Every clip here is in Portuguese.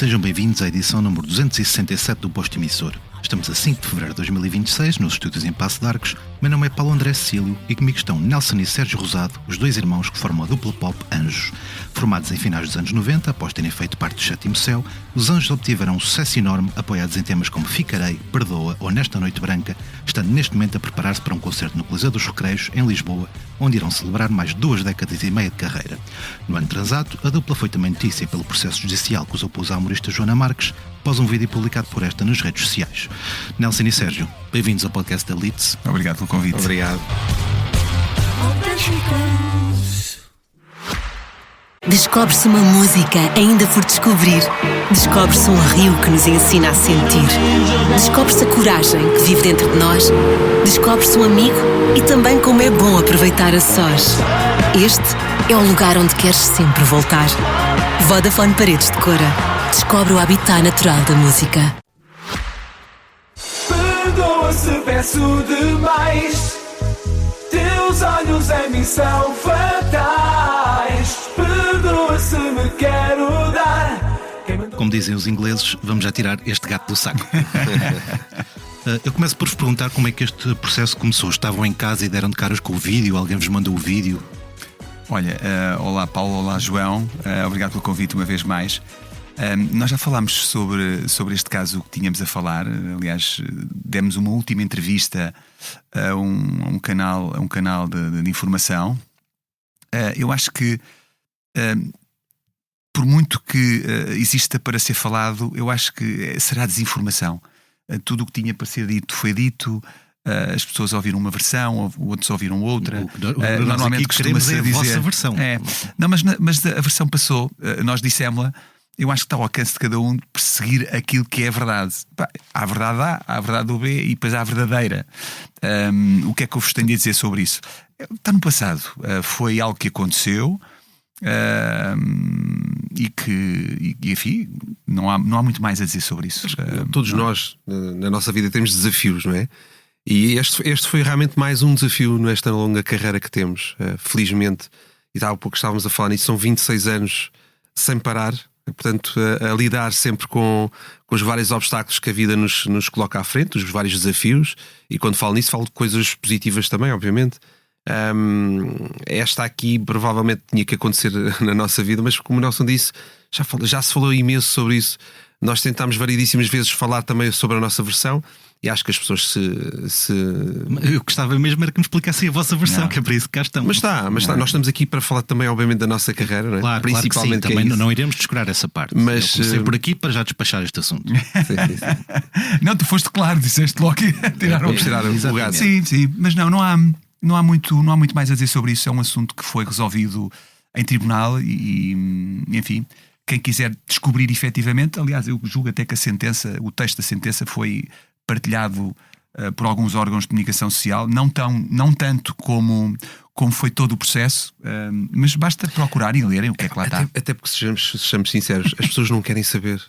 Sejam bem-vindos à edição número 267 do Posto Emissor. Estamos a 5 de fevereiro de 2026, nos estúdios em Passo de Arcos. Meu nome é Paulo André Cecílio e comigo estão Nelson e Sérgio Rosado, os dois irmãos que formam a dupla pop Anjos. Formados em finais dos anos 90, após terem feito parte do Sétimo Céu, os Anjos obtiveram um sucesso enorme, apoiados em temas como Ficarei, Perdoa ou Nesta Noite Branca, estando neste momento a preparar-se para um concerto no Coliseu dos Recreios, em Lisboa, onde irão celebrar mais de 2 décadas e meia de carreira. No ano transato, a dupla foi também notícia pelo processo judicial que os opôs à humorista Joana Marques, após um vídeo publicado por esta nas redes sociais. Nelson e Sérgio, bem-vindos ao podcast da Blitz. Obrigado pelo convite. Obrigado. Descobre-se uma música ainda por descobrir. Descobre-se um rio que nos ensina a sentir. Descobre-se a coragem que vive dentro de nós. Descobre-se um amigo e também como é bom aproveitar a sós. Este é o lugar onde queres sempre voltar. Vodafone Paredes de Cora. Descobre o habitat natural da música. Perdoa se peço demais. Teus olhos em mim são fatais. Perdoa se me quero dar. Como dizem os ingleses, vamos já tirar este gato do saco. Eu começo por vos perguntar como é que este processo começou. Estavam em casa e deram de caras com o vídeo? Alguém vos mandou o vídeo? Olha, olá Paulo, olá João, obrigado pelo convite uma vez mais. Nós já falámos sobre este caso que tínhamos a falar. Aliás, demos uma última entrevista a um canal de informação. Eu acho que por muito que exista para ser falado, eu acho que será desinformação. Tudo o que tinha para ser dito foi dito. As pessoas ouviram uma versão, outros ouviram outra. Normalmente costuma ser a vossa versão. Não, mas a versão passou. Nós dissemos-la. Eu acho que está ao alcance de cada um de perseguir aquilo que é a verdade. Há a verdade A, há a verdade do B e depois há a verdadeira. O que é que eu vos tenho a dizer sobre isso? Está no passado. Foi algo que aconteceu e que, enfim, não há muito mais a dizer sobre isso. Todos nós, na nossa vida, temos desafios, não é? E este foi realmente mais um desafio nesta longa carreira que temos. Felizmente, e há pouco estávamos a falar nisso, são 26 anos sem parar. Portanto, a lidar sempre com os vários obstáculos que a vida nos coloca à frente, os vários desafios. E quando falo nisso, falo de coisas positivas também, obviamente. Esta aqui provavelmente tinha que acontecer na nossa vida, mas como o Nelson disse, já se falou imenso sobre isso. Nós tentámos variedíssimas vezes falar também sobre a nossa versão. E acho que as pessoas Eu gostava mesmo era que me explicassem a vossa versão, que é para isso que cá estamos. Mas está. Nós estamos aqui para falar também, obviamente, da nossa carreira, não é? Claro, principalmente claro que sim. Também não iremos descurar essa parte. Mas eu comecei por aqui para já despachar este assunto. Sim. Não, tu foste claro, disseste logo que vamos tirar o lugar. Sim, mas não há muito mais a dizer sobre isso. É um assunto que foi resolvido em tribunal e enfim, quem quiser descobrir efetivamente, aliás, eu julgo até que o texto da sentença foi partilhado por alguns órgãos de comunicação social, não tanto como foi todo o processo, mas basta procurarem e lerem o que é que lá está. Até porque, sejamos sinceros, as pessoas não querem saber.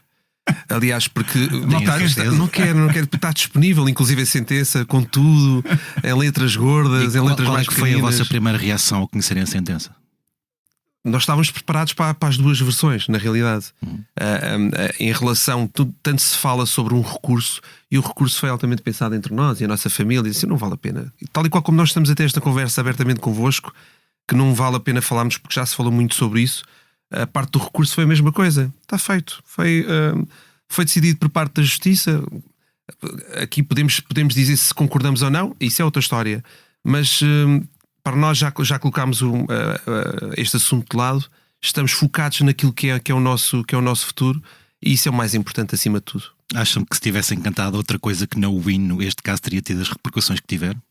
Aliás, porque não quer estar disponível, inclusive a sentença, com tudo, em letras gordas, em letras mais pequenas. Qual foi a vossa primeira reação ao conhecerem a sentença? Nós estávamos preparados para as duas versões, na realidade. Em relação, tanto se fala sobre um recurso, e o recurso foi altamente pensado entre nós e a nossa família, e disse, não vale a pena. E tal e qual como nós estamos a ter esta conversa abertamente convosco, que não vale a pena falarmos porque já se falou muito sobre isso. A parte do recurso foi a mesma coisa. Está feito. Foi decidido por parte da Justiça. Aqui podemos dizer se concordamos ou não, isso é outra história. Mas para nós já colocámos este assunto de lado, estamos focados naquilo que é o nosso futuro, e isso é o mais importante acima de tudo. Acham que se tivessem cantado outra coisa que não o hino, este caso teria tido as repercussões que tiveram?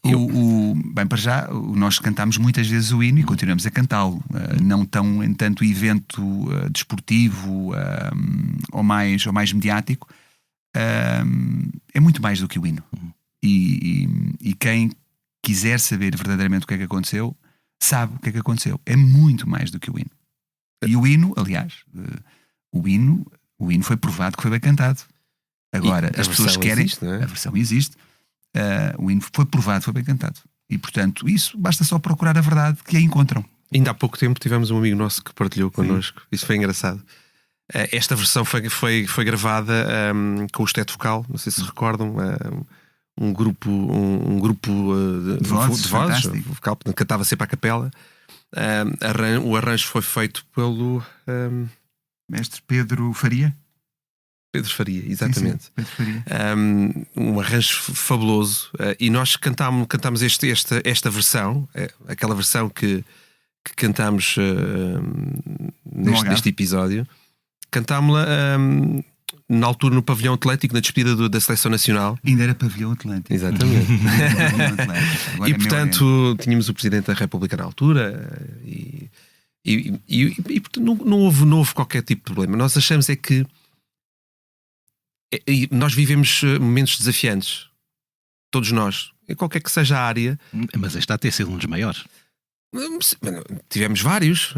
Bem, para já, nós cantámos muitas vezes o hino e continuamos a cantá-lo. Não tão em tanto evento desportivo ou mais mediático. É muito mais do que o hino. E quem quiser saber verdadeiramente o que é que aconteceu, sabe o que é que aconteceu. É muito mais do que o hino. E o hino, aliás, o hino foi provado que foi bem cantado. Agora, as pessoas querem. Existe, não é? A versão existe. O hino foi provado, foi bem cantado. E portanto, isso basta só procurar a verdade que a encontram. Ainda há pouco tempo tivemos um amigo nosso que partilhou connosco. Isso foi engraçado. Esta versão foi gravada com o Estéto Vocal. Não sei se recordam. Um grupo de vozes vocal, que cantava sempre à capela. O arranjo foi feito pelo Mestre Pedro Faria. Pedro Faria, exatamente. Sim, Pedro Faria. Um arranjo fabuloso. E nós cantámos esta versão, aquela versão que cantámos neste episódio. Cantámos-la na altura no Pavilhão Atlético, na despedida da Seleção Nacional. Ainda era Pavilhão Atlântico. Exatamente. E portanto tínhamos o Presidente da República na altura e portanto, não houve qualquer tipo de problema. Nós achamos é que nós vivemos momentos desafiantes, todos nós, em qualquer que seja a área. Mas este está a ter sido um dos maiores. Tivemos vários.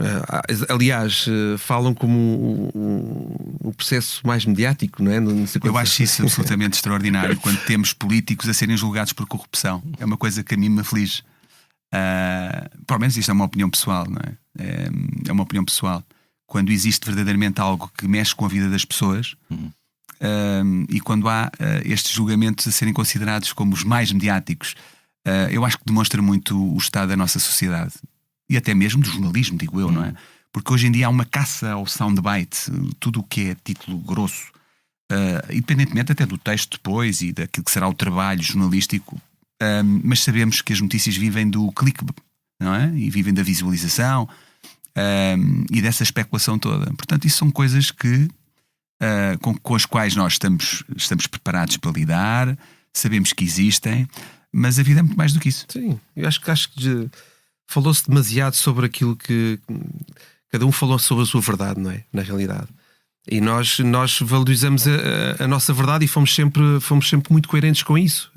Aliás, falam como o processo mais mediático, não é? Eu acho isso absolutamente extraordinário quando temos políticos a serem julgados por corrupção. É uma coisa que a mim me aflige. Pelo menos isto é uma opinião pessoal, não é? É uma opinião pessoal. Quando existe verdadeiramente algo que mexe com a vida das pessoas, e quando há estes julgamentos a serem considerados como os mais mediáticos, eu acho que demonstra muito o estado da nossa sociedade e até mesmo do jornalismo, digo eu, não é? Porque hoje em dia há uma caça ao soundbite, tudo o que é título grosso, independentemente até do texto depois e daquilo que será o trabalho jornalístico, mas sabemos que as notícias vivem do clique, não é? E vivem da visualização e dessa especulação toda. Portanto, isso são coisas que com as quais nós estamos preparados para lidar, sabemos que existem, mas a vida é muito mais do que isso. Sim, eu acho que falou-se demasiado sobre aquilo que cada um falou sobre a sua verdade, não é? Na realidade. E nós valorizamos a nossa verdade e fomos sempre muito coerentes com isso.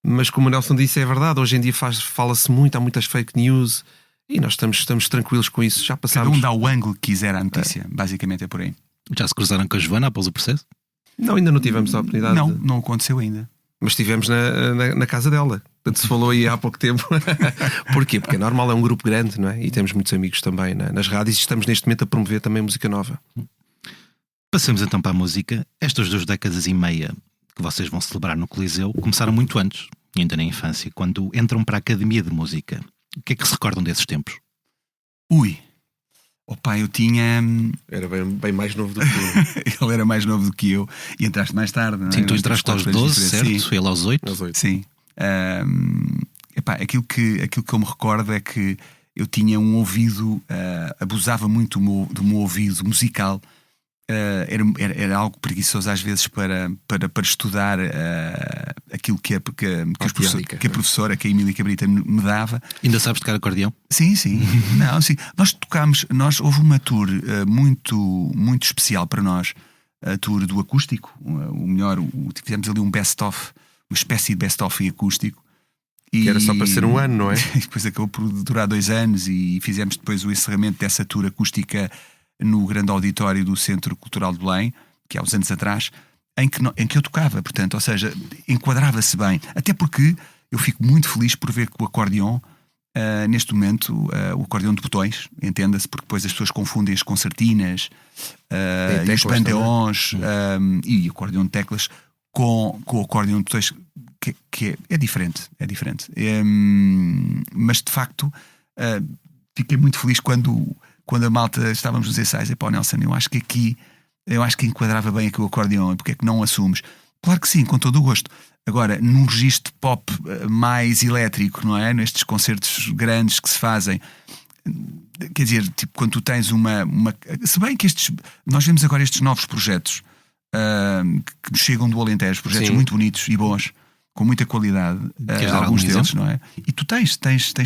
Mas como o Nelson disse, é verdade. Hoje em dia fala-se muito, há muitas fake news e nós estamos tranquilos com isso. Já passámos. Cada um dá o ângulo que quiser à notícia, basicamente é por aí. Já se cruzaram com a Joana após o processo? Não, ainda não tivemos a oportunidade. Não aconteceu ainda. Mas estivemos na casa dela. Portanto, se falou aí há pouco tempo. Porquê? Porque é normal, é um grupo grande, não é? E temos muitos amigos também nas rádios e estamos neste momento a promover também música nova. Passemos então para a música. Estas 2 décadas e meia que vocês vão celebrar no Coliseu começaram muito antes, ainda na infância, quando entram para a Academia de Música. O que é que se recordam desses tempos? Opa, eu tinha... Era bem mais novo do que tu. Ele era mais novo do que eu e entraste mais tarde, não é? Sim, tu entraste aos 12, certo? Sim. Foi ele aos 8? Aos 8. Sim. Aquilo que eu me recordo é que eu tinha um ouvido, abusava muito do meu ouvido musical. Era algo preguiçoso às vezes para estudar aquilo que a professora, que a Emília Cabrita me dava. Ainda sabes tocar acordeão? Sim. Não, sim. Houve uma tour muito, muito especial para nós, a tour do acústico. Fizemos ali um best-of, uma espécie de best-of em acústico. Que era só para ser um ano, não é? E depois acabou por durar 2 anos e fizemos depois o encerramento dessa tour acústica no grande auditório do Centro Cultural de Belém, que há uns anos atrás, em que eu tocava, portanto, ou seja, enquadrava-se bem. Até porque eu fico muito feliz por ver que o acordeão, neste momento, o acordeão de botões, entenda-se, porque depois as pessoas confundem as concertinas e os pandeons e o acordeão de teclas com o acordeão de botões, que é diferente. Mas de facto fiquei muito feliz quando a malta estávamos nos ensaios. Nelson, eu acho que enquadrava bem aqui o acordeão, porque é que não assumes? Claro que sim, com todo o gosto. Agora, num registro pop mais elétrico, não é? Nestes concertos grandes que se fazem, quer dizer, tipo, quando tu tens uma... Se bem que nós vemos agora estes novos projetos que nos chegam do Alentejo, projetos muito bonitos e bons, com muita qualidade, alguns deles, não é? E tu tens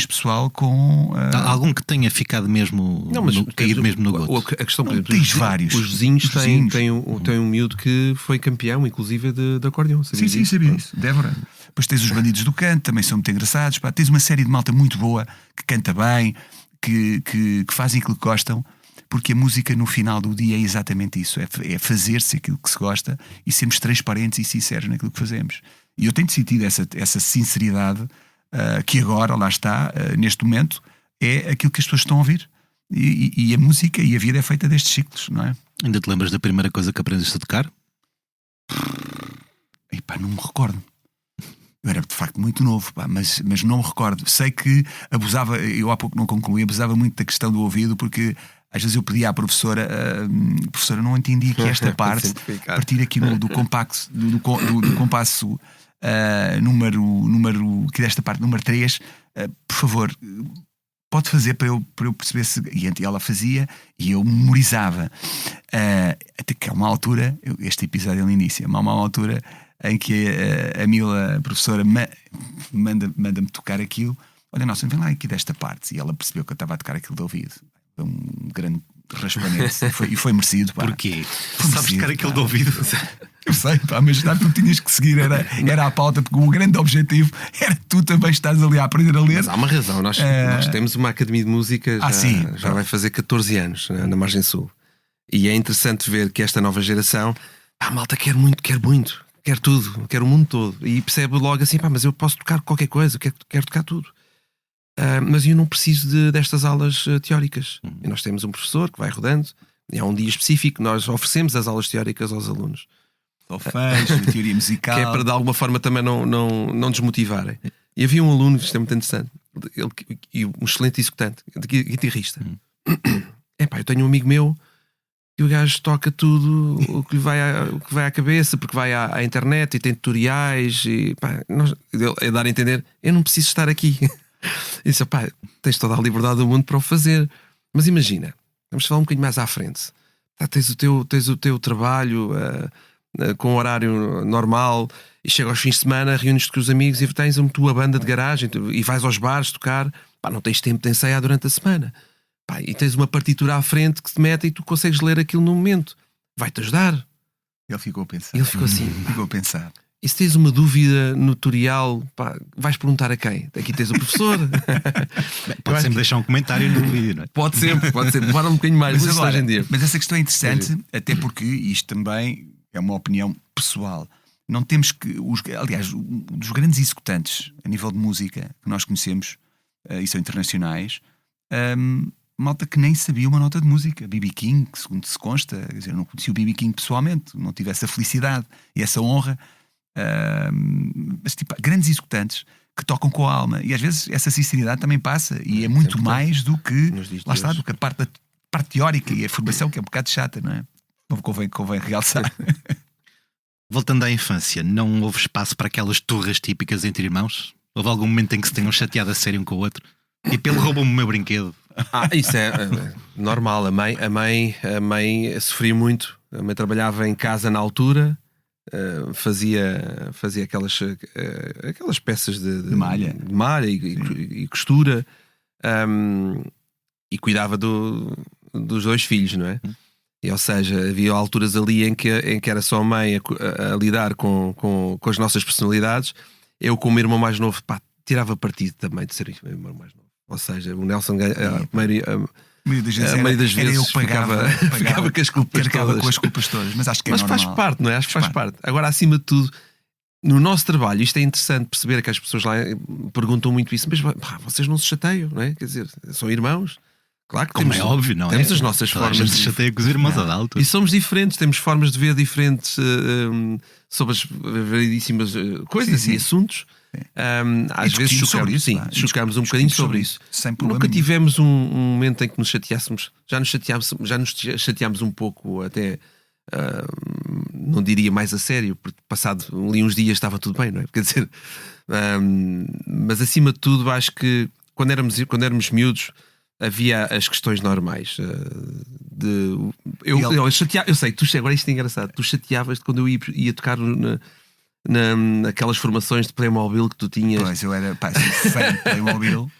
pessoal com... Algum que tenha ficado mesmo, caído mesmo no gosto? A questão, por exemplo, tens vários. Os vizinhos têm um miúdo que foi campeão, inclusive, de acordeão. Sim, sabia isso. Débora. Depois tens os Bandidos do Canto, também são muito engraçados. Tens uma série de malta muito boa, que canta bem, que fazem aquilo que gostam. Porque a música no final do dia é exatamente isso. É fazer-se aquilo que se gosta e sermos transparentes e sinceros naquilo que fazemos. E eu tenho sentido essa sinceridade que agora, lá está, neste momento, é aquilo que as pessoas estão a ouvir. E a música e a vida é feita destes ciclos, não é? Ainda te lembras da primeira coisa que aprendeste a tocar? Epá, não me recordo. Eu era de facto muito novo, pá, mas não me recordo. Sei que abusava, eu há pouco não concluí, abusava muito da questão do ouvido, porque às vezes eu pedia à professora, professora, não entendi aqui esta parte, a partir aqui do compasso, do compasso número, que desta parte, número 3, por favor, pode fazer para eu perceber se. E ela fazia e eu memorizava. Até que há uma altura, este episódio é lindíssimo, há uma altura em que a Mila, a professora, manda-me tocar aquilo. Olha, nossa, vem lá aqui desta parte. E ela percebeu que eu estava a tocar aquilo de ouvido. Foi um grande raspanete e foi merecido. Pá. Porquê? Foi Sabes merecido, tocar aquilo pá. de ouvido? Eu sei, pá, mas tu tinhas que seguir, era a pauta, porque o grande objetivo era tu também estares ali a aprender a ler. Mas há uma razão, nós temos uma academia de música já vai fazer 14 anos, né, na Margem Sul. E é interessante ver que esta nova geração, a malta quer muito, quer tudo, quer o mundo todo. E percebe logo assim, pá, mas eu posso tocar qualquer coisa, quero tocar tudo. Mas eu não preciso destas aulas teóricas. E nós temos um professor que vai rodando, e há um dia específico, nós oferecemos as aulas teóricas aos alunos. Solfejo, teoria musical. Que é para de alguma forma também não desmotivarem. E havia um aluno, isto é muito interessante, e um excelente executante, guitarrista. Epá, eu tenho um amigo meu que o gajo toca tudo o que lhe vai à cabeça, porque vai à internet e tem tutoriais e pá, é dar a entender, eu não preciso estar aqui. E disse, pá, tens toda a liberdade do mundo para o fazer. Mas imagina, vamos falar um bocadinho mais à frente. Tens o teu trabalho com horário normal e chega aos fins de semana, reúnes-te com os amigos e tens a tua banda de garagem e vais aos bares tocar, pá, não tens tempo de ensaiar durante a semana, pá, e tens uma partitura à frente que te mete e tu consegues ler aquilo no momento, vai-te ajudar. Ele ficou a pensar. Ele ficou assim, Ficou a pensar. e se tens uma dúvida no tutorial, pá, vais perguntar a quem? Aqui tens o professor. Pode sempre deixar um comentário no vídeo, não é? Pode sempre, levar um bocadinho mais. Mas, Agora, hoje em dia. mas essa questão é interessante, até porque isto também é uma opinião pessoal. Não temos que. Aliás, dos grandes executantes a nível de música que nós conhecemos, e são internacionais, malta que nem sabia uma nota de música. B.B. King, que segundo se consta, quer dizer, eu não conheci o B.B. King pessoalmente, não tive essa felicidade e essa honra. Mas tipo, grandes executantes que tocam com a alma, e às vezes essa sinceridade também passa, e é muito mais do que lá está, do que a parte teórica e a formação, que é um bocado chata, não é? Convém realçar. Voltando à infância, não houve espaço para aquelas turras típicas entre irmãos? Houve algum momento em que se tenham chateado a sério um com o outro? E pelo roubou-me o meu brinquedo. Isso é normal. A mãe sofria muito. A mãe trabalhava em casa na altura, fazia aquelas peças de malha e costura, e cuidava dos dois filhos, não é? E, ou seja, havia alturas ali em que era só a mãe a lidar com as nossas personalidades. Eu, como irmão mais novo, pá, tirava partido também de ser irmão mais novo. Ou seja, o Nelson a maioria das vezes eu pagava com as culpas todas. Com as culpas todas, mas acho que é mas normal. faz parte, não é? Acho que faz parte. Agora, acima de tudo, no nosso trabalho, isto é interessante perceber que as pessoas lá perguntam muito isso, mas pá, vocês não se chateiam, não é? Quer dizer, são irmãos. Claro que Como é óbvio, não temos é? as nossas formas. A gente se chateia com os irmãos a dar altura. E somos diferentes, temos formas de ver diferentes sobre as variedíssimas coisas e assuntos. Às vezes chocamos um bocadinho sobre isso. Sem problema. Nunca tivemos um momento em que nos chateássemos. Já nos chateámos um pouco, até não diria mais a sério, porque passado ali uns dias estava tudo bem, não é? Quer dizer, mas acima de tudo, acho que quando éramos miúdos, havia as questões normais. Eu sei, agora isto é engraçado. Tu chateavas-te quando eu ia tocar naquelas formações de Playmobil que tu tinhas. Pois, eu era fã de Playmobil.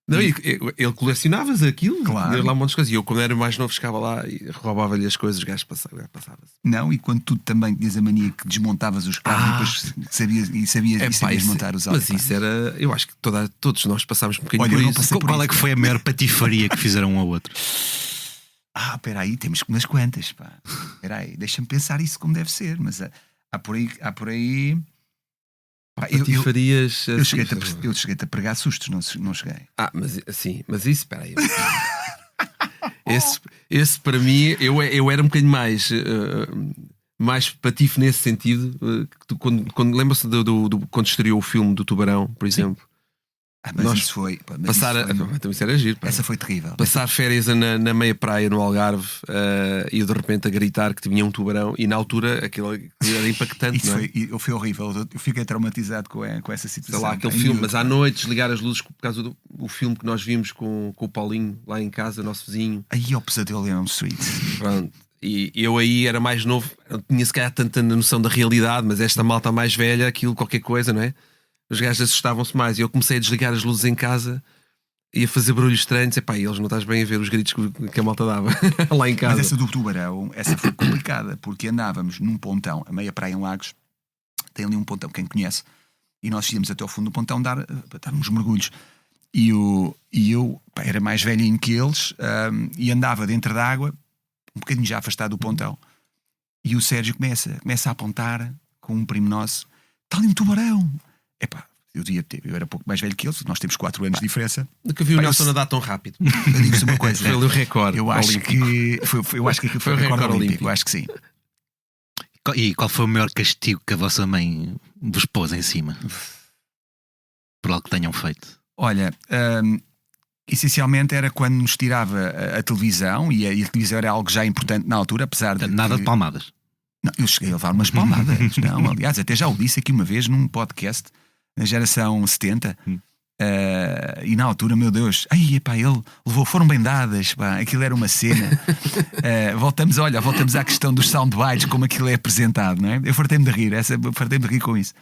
Não, ele colecionavas aquilo, claro. lá um monte de coisas. E eu, quando era mais novo, chegava lá e roubava-lhe as coisas, o gajo passava-se. Não, e quando tu também tinhas a mania que desmontavas os carros e depois sabias montar os autos. Mas isso era. Eu acho que todos nós passámos um bocadinho Olha, por isso. Qual é que foi a maior patifaria que fizeram um ao outro? Espera aí, temos umas quantas, pá. Espera aí, deixa-me pensar isso como deve ser. Mas há por aí Pá, Patifarias. eu cheguei-te a pregar sustos, não cheguei. Mas sim, mas isso, espera aí. esse para mim, eu era um bocadinho mais patife nesse sentido. Quando lembra-se quando estreou o filme do Tubarão, por exemplo. Mas isso foi. Também isso era giro. Essa foi terrível. Passar férias na meia praia no Algarve e eu de repente a gritar que tinha um tubarão, e na altura aquilo era impactante. Isso não é? foi horrível. Eu fiquei traumatizado com essa situação. Sei lá, aquele filme, mas à noite desligar as luzes por causa do filme que nós vimos com o Paulinho lá em casa, nosso vizinho. Aí ao pesadelo em Elm Street. Pronto. E eu aí era mais novo, não tinha se calhar tanta noção da realidade, mas esta malta mais velha, aquilo, qualquer coisa, não é? Os gajos assustavam-se mais e eu comecei a desligar as luzes em casa e a fazer barulhos estranhos. Epá, e eles não estás bem a ver os gritos que a malta dava lá em casa. Mas essa do Tubarão, essa foi complicada, porque andávamos num pontão, a meia praia em Lagos, tem ali um pontão, quem conhece, e nós íamos até ao fundo do pontão dar uns mergulhos. E eu era mais velhinho que eles e andava dentro da água, um bocadinho já afastado do pontão. E o Sérgio começa a apontar com um primo nosso: está ali um tubarão. Epá, eu era pouco mais velho que eles, nós temos 4 anos de diferença. Nunca vi o Nelson nadar tão rápido. Eu digo-vos uma coisa: foi o recorde. Eu acho que foi o recorde olímpico. Eu acho que sim. E qual foi o maior castigo que a vossa mãe vos pôs em cima? Por algo que tenham feito? Olha, essencialmente era quando nos tirava a televisão, e a televisão era algo já importante na altura, apesar de. Nada de palmadas. Não, eu cheguei a levar umas palmadas. Não, aliás, até já o disse aqui uma vez num podcast na geração 70. E na altura, meu Deus, ele levou, foram bem dadas, pá, aquilo era uma cena. Voltamos à questão dos soundbites, como aquilo é apresentado, não é? Eu fartei-me de rir com isso.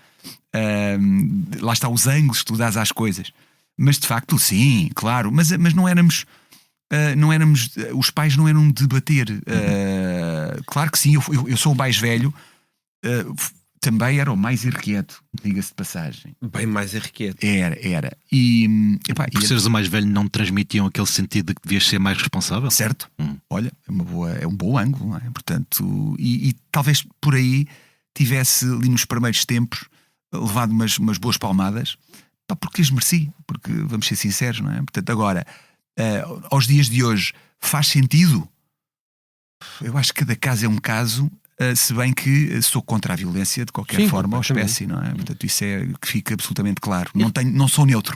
Lá está os ângulos que tu dás às coisas. Mas de facto, sim, claro, mas não éramos. Os pais não eram de bater. Claro que sim, eu sou o mais velho, também era o mais irrequieto, diga-se de passagem. Bem mais irrequieto. Era. Por seres o mais velho, não transmitiam aquele sentido de que devias ser mais responsável? Certo. Olha, é um bom ângulo, não é? Portanto, e talvez por aí tivesse ali nos primeiros tempos levado umas boas palmadas, porque as mereci, porque vamos ser sinceros, não é? Portanto, agora, aos dias de hoje, faz sentido? Eu acho que cada caso é um caso, se bem que sou contra a violência de qualquer forma ou espécie, não é? Portanto, isso é que fica absolutamente claro. Não sou neutro.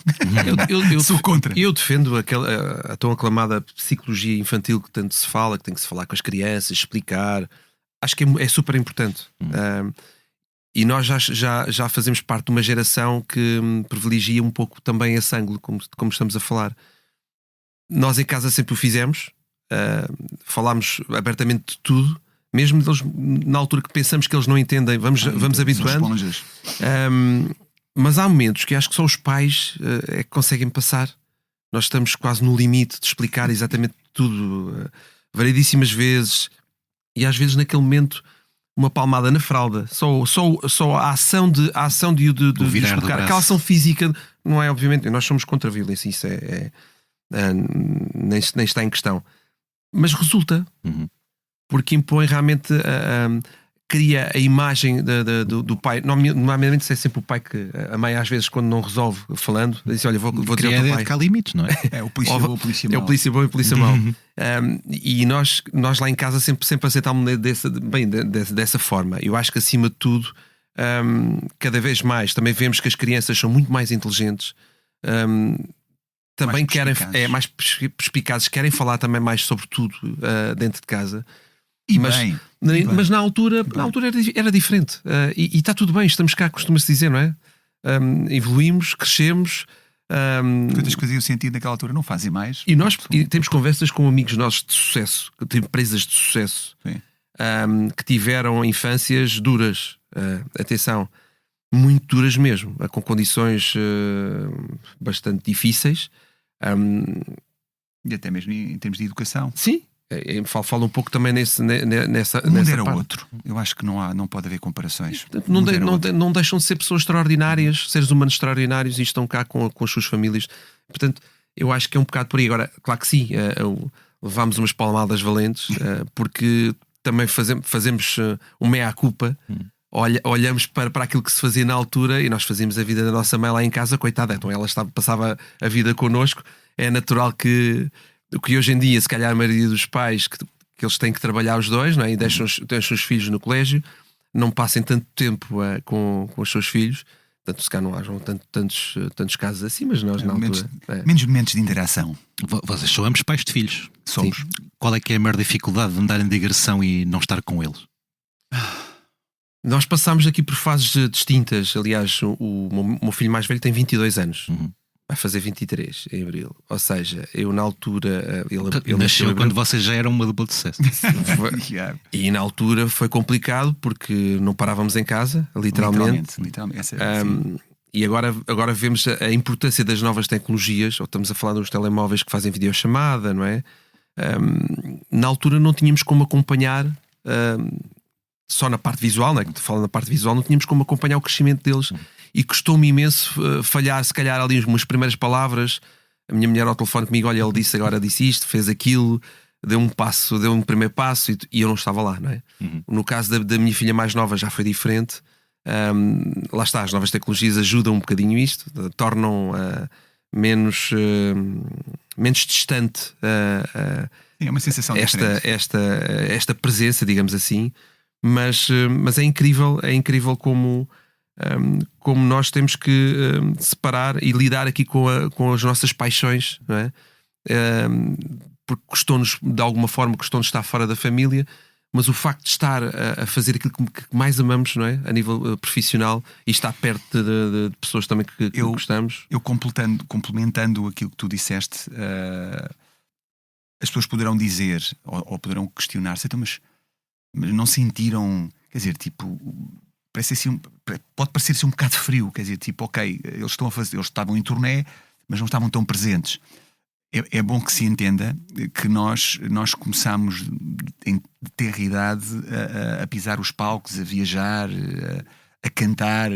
Eu sou contra. Eu defendo a tão aclamada psicologia infantil que tanto se fala, que tem que se falar com as crianças, explicar. Acho que é super importante. E nós já fazemos parte de uma geração que privilegia um pouco também esse ângulo, como estamos a falar. Nós em casa sempre o fizemos, falámos abertamente de tudo, mesmo deles, na altura que pensamos que eles não entendem, vamos habituando. Mas há momentos que acho que só os pais é que conseguem passar. Nós estamos quase no limite de explicar exatamente tudo, variedíssimas vezes, e às vezes naquele momento uma palmada na fralda, só a ação de explicar, aquela ação física, não é, obviamente, nós somos contra a violência, isso nem está em questão, mas resulta, porque impõe realmente, cria a imagem do pai. Normalmente é sempre o pai que a mãe, às vezes, quando não resolve falando, diz: olha, vou dizer ao teu pai. Que há limites, não é? É o polícia bom, o polícia mau. É o polícia bom e o polícia mau. E nós lá em casa sempre aceitámos dessa forma. Eu acho que, acima de tudo, cada vez mais também vemos que as crianças são muito mais inteligentes, também querem, mais perspicazes, querem falar também mais sobre tudo dentro de casa. Mas na altura era diferente, e está tudo bem, estamos cá, costuma-se dizer, não é? Evoluímos, crescemos. Coisas que faziam sentido naquela altura não fazem mais. E nós temos conversas com amigos nossos de sucesso, de empresas de sucesso, que tiveram infâncias duras, atenção, muito duras mesmo, com condições bastante difíceis. E até mesmo em termos de educação. Sim. Fala um pouco também nessa o mundo era parte. outro. Eu acho que não pode haver comparações. Não deixam de ser pessoas extraordinárias, seres humanos extraordinários, e estão cá com as suas famílias. Portanto, eu acho que é um bocado por aí. Agora, claro que sim, levámos umas palmadas valentes, porque também fazemos um meia-culpa olhamos para aquilo que se fazia na altura e nós fazíamos a vida da nossa mãe lá em casa, coitada, então ela passava a vida connosco. É natural que hoje em dia, se calhar a maioria dos pais que eles têm que trabalhar os dois, não é? E deixam os filhos no colégio, não passem tanto tempo com os seus filhos. Portanto, se calhar não hajam tantos casos assim, mas nós na altura... Menos momentos de interação. Vocês são ambos pais de filhos. Somos. Qual é que é a maior dificuldade de andarem de digressão e não estar com eles? Nós passámos aqui por fases distintas. Aliás, o meu filho mais velho tem 22 anos. Vai fazer 23 em abril. Ou seja, eu na altura... Ele nasceu quando vocês já eram uma dupla de sucesso. E na altura foi complicado porque não parávamos em casa, literalmente. E agora vemos a importância das novas tecnologias. Ou estamos a falar dos telemóveis que fazem videochamada, não é? Na altura não tínhamos como acompanhar... só na parte visual, né? Falando na parte visual, não tínhamos como acompanhar o crescimento deles. E custou-me imenso falhar, se calhar, ali umas primeiras palavras. A minha mulher ao telefone comigo, olha, ele disse isto, fez aquilo, deu um primeiro passo e eu não estava lá, não é? No caso da minha filha mais nova já foi diferente. Lá está, as novas tecnologias ajudam um bocadinho isto, tornam menos distante é uma sensação esta presença, digamos assim. Mas é incrível como nós temos que separar e lidar aqui com as nossas paixões, não é? Porque custou-nos, de alguma forma, estar fora da família, mas o facto de estar a fazer aquilo que mais amamos, não é? A nível profissional, e estar perto de pessoas também que gostamos. Eu complementando aquilo que tu disseste, as pessoas poderão dizer ou poderão questionar-se, então, mas não sentiram, quer dizer, tipo, parece assim, pode parecer assim um bocado frio, quer dizer, tipo, ok, eles estavam em turnê, mas não estavam tão presentes. É bom que se entenda que nós começámos em tenra idade a pisar os palcos, a viajar, a cantar,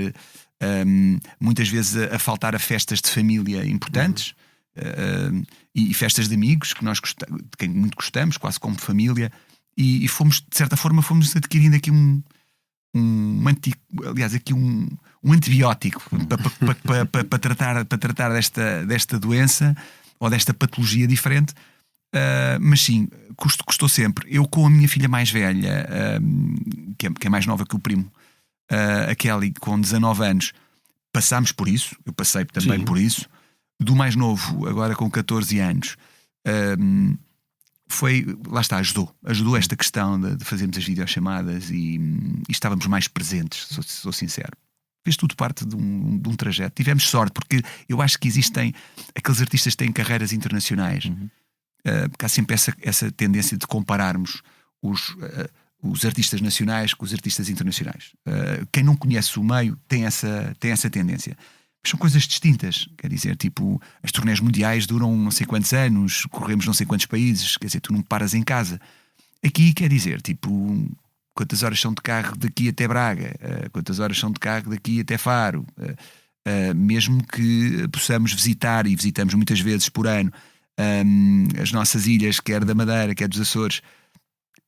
muitas vezes a faltar a festas de família importantes, e festas de amigos que de quem muito gostamos, quase como família. E fomos, de certa forma, adquirindo aqui um antibiótico para tratar desta doença ou desta patologia diferente. Mas sim, custou sempre. Eu, com a minha filha mais velha, que é mais nova que o primo, a Kelly, com 19 anos, passámos por isso. Eu passei também por isso. Do mais novo, agora com 14 anos, lá está, ajudou esta questão de fazermos as videochamadas e estávamos mais presentes, sou sincero. Fez tudo parte de um trajeto. Tivemos sorte, porque eu acho que existem aqueles artistas que têm carreiras internacionais, porque há sempre essa tendência de compararmos os artistas nacionais com os artistas internacionais. Quem não conhece o meio tem essa tendência. Mas são coisas distintas, quer dizer, tipo, as turnés mundiais duram não sei quantos anos, corremos não sei quantos países, quer dizer, tu não paras em casa. Aqui quer dizer, tipo, quantas horas são de carro daqui até Braga, quantas horas são de carro daqui até Faro, mesmo que possamos visitar, e visitamos muitas vezes por ano, as nossas ilhas, quer da Madeira, quer dos Açores.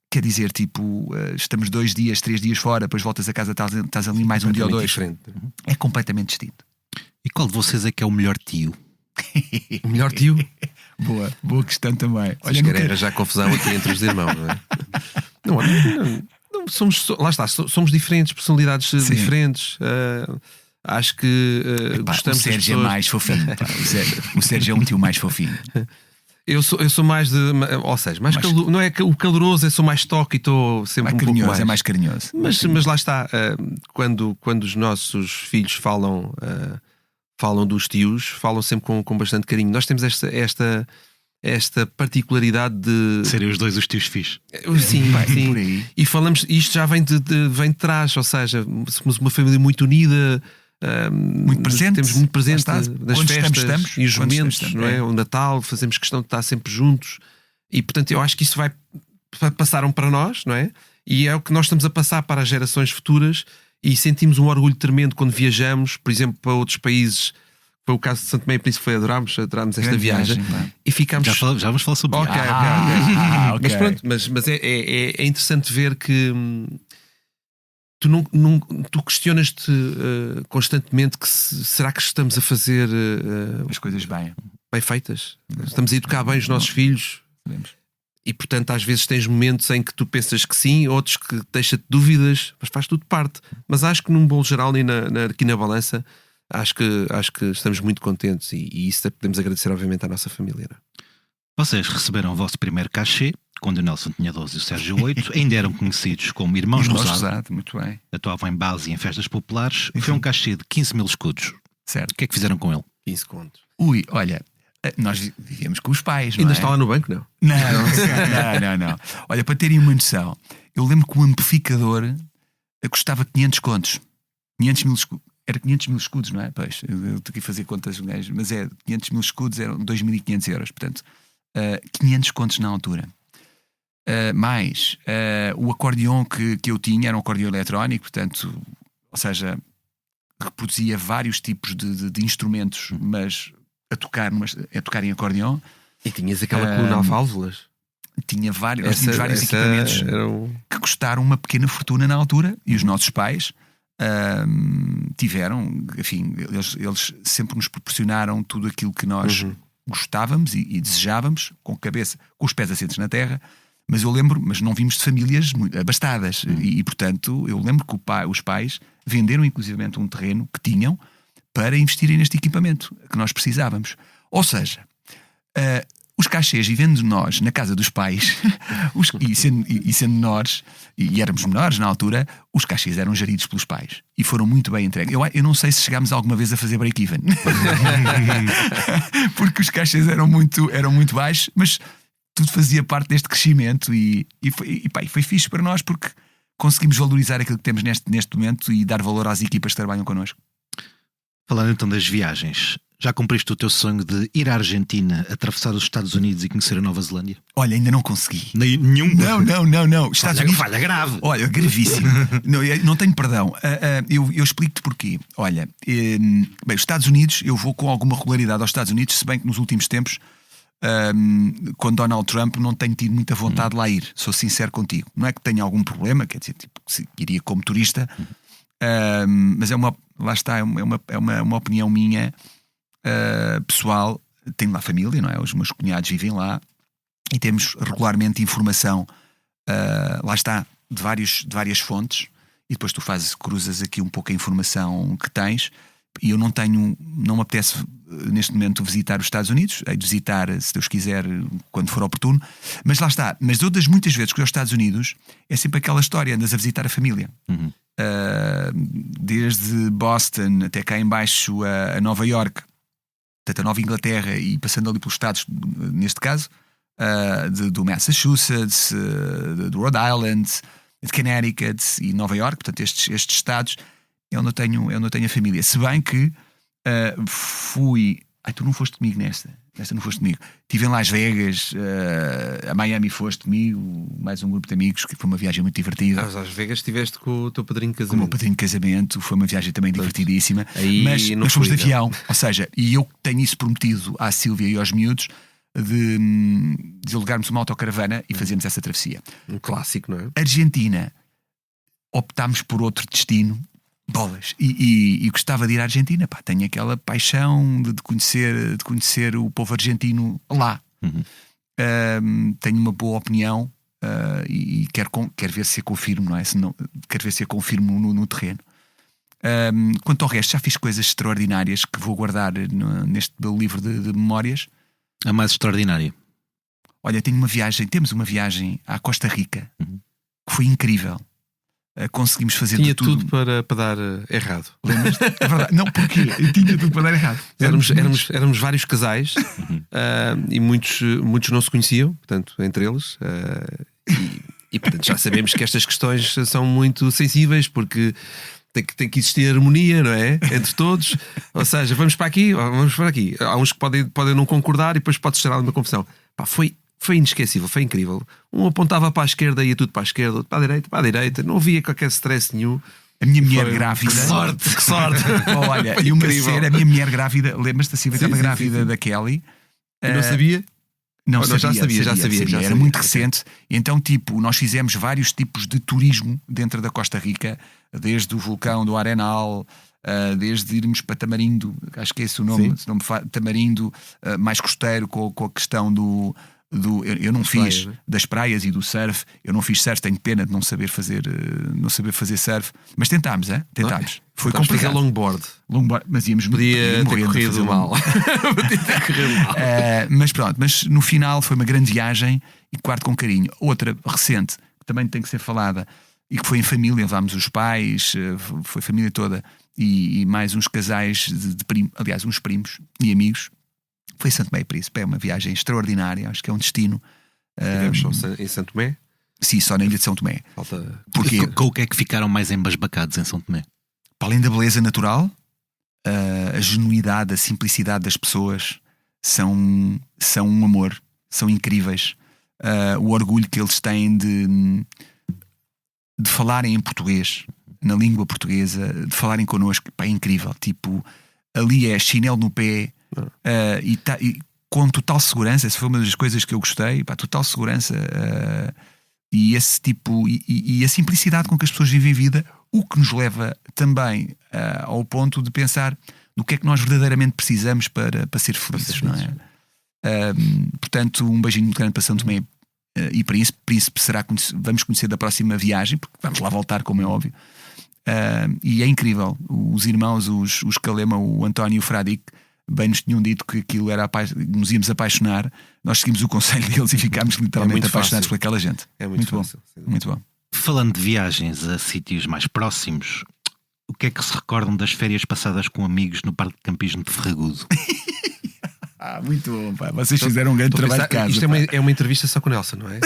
Quer dizer, tipo, estamos 2 dias, 3 dias fora, depois voltas a casa, estás ali mais um dia ou 2. Diferente. É completamente distinto. E qual de vocês é que é o melhor tio? O melhor tio? Boa questão também. Olha, querem arranjar confusão aqui entre os irmãos, não é? Não, lá está, somos diferentes, personalidades diferentes. Acho que gostamos. O Sérgio é mais fofinho. O Sérgio é um tio mais fofinho. Eu sou mais de. Ou seja, não é que o caloroso, eu sou mais toque e estou sempre mais um pouco mais. É mais carinhoso. Mas lá está, quando os nossos filhos falam dos tios, falam sempre com bastante carinho. Nós temos esta particularidade de serem os dois os tios fixes. Sim. Por aí. E falamos, isto já vem de trás, ou seja, somos uma família muito unida. Muito presente, temos muito presente nas festas estamos, e os momentos, não é? O Natal, fazemos questão de estar sempre juntos, e portanto eu acho que isso passaram para nós, não é? E é o que nós estamos a passar para as gerações futuras, e sentimos um orgulho tremendo quando viajamos, por exemplo, para outros países. Foi o caso de Santo Tomé e Príncipe, adorámos esta viagem e ficámos. Já vamos falar sobre isso. Ok. Okay. Mas pronto, mas é interessante ver que tu questionas-te constantemente que será que estamos a fazer As coisas bem. bem feitas? Estamos a educar bem os nossos filhos? Sabemos. E portanto às vezes tens momentos em que tu pensas que sim, outros que deixa-te dúvidas, mas faz tudo parte. Mas acho que num bolo geral e aqui na balança, acho que estamos muito contentes e isso podemos agradecer obviamente à nossa família, não é? Vocês receberam o vosso primeiro cachê quando o Nelson tinha 12 e o Sérgio 8. Ainda eram conhecidos como Irmãos Rosado. Rosado, muito bem. Atuavam em base e em festas populares. Foi um cachê de 15 mil escudos. Certo. O que é que fizeram com ele? 15 contos. Ui, olha, nós vivíamos com os pais, não Ainda é? está lá no banco, não? Não. Olha, para terem uma noção, eu lembro que o amplificador custava 500 contos. 500 mil escudos. Era 500 mil escudos, não é? Pois, eu tenho que fazer contas, mas 500 mil escudos eram 2.500 euros. Portanto, 500 contos na altura. Mais o acordeão que eu tinha era um acordeão eletrónico, portanto, ou seja, reproduzia vários tipos de instrumentos, mas a tocar em acordeão. E tinhas aquela coluna a válvulas. Tínhamos vários equipamentos que custaram uma pequena fortuna na altura, e os nossos pais tiveram, enfim, eles sempre nos proporcionaram tudo aquilo que nós gostávamos e desejávamos, com os pés assentes na terra. Mas eu lembro, mas não vimos de famílias muito abastadas, e portanto eu lembro que os pais venderam inclusivamente um terreno que tinham para investirem neste equipamento que nós precisávamos. Ou seja, os cachês, vivendo nós na casa dos pais e sendo menores, e éramos menores na altura, os cachês eram geridos pelos pais e foram muito bem entregues. Eu não sei se chegámos alguma vez a fazer break-even porque os cachês eram muito baixos, mas tudo fazia parte deste crescimento e foi fixe para nós, porque conseguimos valorizar aquilo que temos neste momento e dar valor às equipas que trabalham connosco. Falando então das viagens, já cumpriste o teu sonho de ir à Argentina, atravessar os Estados Unidos e conhecer a Nova Zelândia? Olha, ainda não consegui. Nenhum? Não. Estados Unidos... Falha grave. Olha, gravíssimo. não tenho perdão. Eu explico-te porquê. Olha, bem, os Estados Unidos, eu vou com alguma regularidade aos Estados Unidos, se bem que nos últimos tempos, com Donald Trump, não tenho tido muita vontade de lá ir. Sou sincero contigo. Não é que tenha algum problema, quer dizer, tipo, iria como turista, mas lá está, é uma opinião minha pessoal. Tenho lá família, não é? Os meus cunhados vivem lá e temos regularmente informação, lá está, de várias fontes, e depois tu cruzas aqui um pouco a informação que tens. E eu não me apetece neste momento visitar os Estados Unidos. Hei de visitar, se Deus quiser, quando for oportuno. Mas lá está. Mas das muitas vezes que eu aos Estados Unidos, é sempre aquela história, andas a visitar a família. Desde Boston até cá em baixo a Nova York, portanto a Nova Inglaterra, e passando ali pelos estados, neste caso, do Massachusetts, do Rhode Island, de Connecticut e Nova York, portanto estes estados eu não tenho a família. Se bem que fui... tu não foste comigo nesta não foste comigo. Estive em Las Vegas, a Miami foste comigo, mais um grupo de amigos, que foi uma viagem muito divertida. Las Vegas estiveste com o teu padrinho de casamento. Com o meu padrinho de casamento, foi uma viagem também divertidíssima. Mas nós fomos de não. avião, ou seja, e eu tenho isso prometido à Sílvia e aos miúdos, de alugarmos uma autocaravana e fazermos essa travessia. Um clássico, não é? Argentina, optámos por outro destino. Bolas. E gostava de ir à Argentina. Tenho aquela paixão de conhecer o povo argentino lá. Tenho uma boa opinião e quero ver se a confirmo, não é? Quero ver se a confirmo no terreno. Quanto ao resto, já fiz coisas extraordinárias que vou guardar neste meu livro de memórias. A mais extraordinária? Olha, temos uma viagem à Costa Rica que foi incrível. Conseguimos fazer tinha tudo para dar errado. Lembras-te? É verdade. Não, porquê? Tinha tudo para dar errado. Éramos vários casais e muitos não se conheciam, portanto, entre eles. E portanto, já sabemos que estas questões são muito sensíveis, porque tem que existir harmonia, não é? Entre todos. Ou seja, vamos para aqui, vamos para aqui. Há uns que podem não concordar e depois pode ser alguma confusão. Foi inesquecível, foi incrível. Um apontava para a esquerda e ia tudo para a esquerda, outro para a direita. Não havia qualquer stress nenhum. A minha mulher grávida. Que sorte! Olha, e uma cena, a minha mulher grávida, lembras-te, a Silvia estava grávida da Kelly. Eu não sabia. Não, já sabia. Era muito recente. Então, tipo, nós fizemos vários tipos de turismo dentro da Costa Rica, desde o vulcão do Arenal, desde irmos para Tamarindo, acho que é esse o nome, Tamarindo, mais costeiro, com a questão do eu não fiz das praias e do surf. Eu não fiz surf, tenho pena de não saber fazer surf, mas tentámos. Foi complicado. Longboard, mas íamos podia ter corrido mal. Mas pronto, mas no final foi uma grande viagem e guardo com carinho. Outra recente que também tem que ser falada e que foi em família, levámos os pais, foi a família toda e mais uns casais aliás, uns primos e amigos. Foi Santo Tomé e Príncipe. É uma viagem extraordinária, acho que é um destino. Estivemos só em Santo Tomé? Sim, só na ilha de São Tomé. Porque com o que é que ficaram mais embasbacados em São Tomé? Para além da beleza natural, a genuidade, a simplicidade das pessoas são um amor, são incríveis. O orgulho que eles têm de falarem em português, na língua portuguesa, de falarem connosco, pá, é incrível. Tipo, ali é chinelo no pé. E com total segurança, essa foi uma das coisas que eu gostei, pá, total segurança, e esse tipo e a simplicidade com que as pessoas vivem a vida, o que nos leva também ao ponto de pensar do que é que nós verdadeiramente precisamos para ser felizes, não é? Portanto, um beijinho muito grande para São Tomé e Príncipe vamos conhecer da próxima viagem, porque vamos lá voltar, como é óbvio. E é incrível, os irmãos, os Calema, o António e o Fradique, bem nos tinham dito que aquilo era nos íamos apaixonar. Nós seguimos o conselho deles e ficámos literalmente apaixonados por aquela gente. É muito fácil, bom, muito bom. Falando de viagens a sítios mais próximos, o que é que se recordam das férias passadas com amigos no Parque de Campismo de Ferragudo? Muito bom, pá. Vocês fizeram um grande trabalho de casa. Isto é uma entrevista só com o Nelson, não é?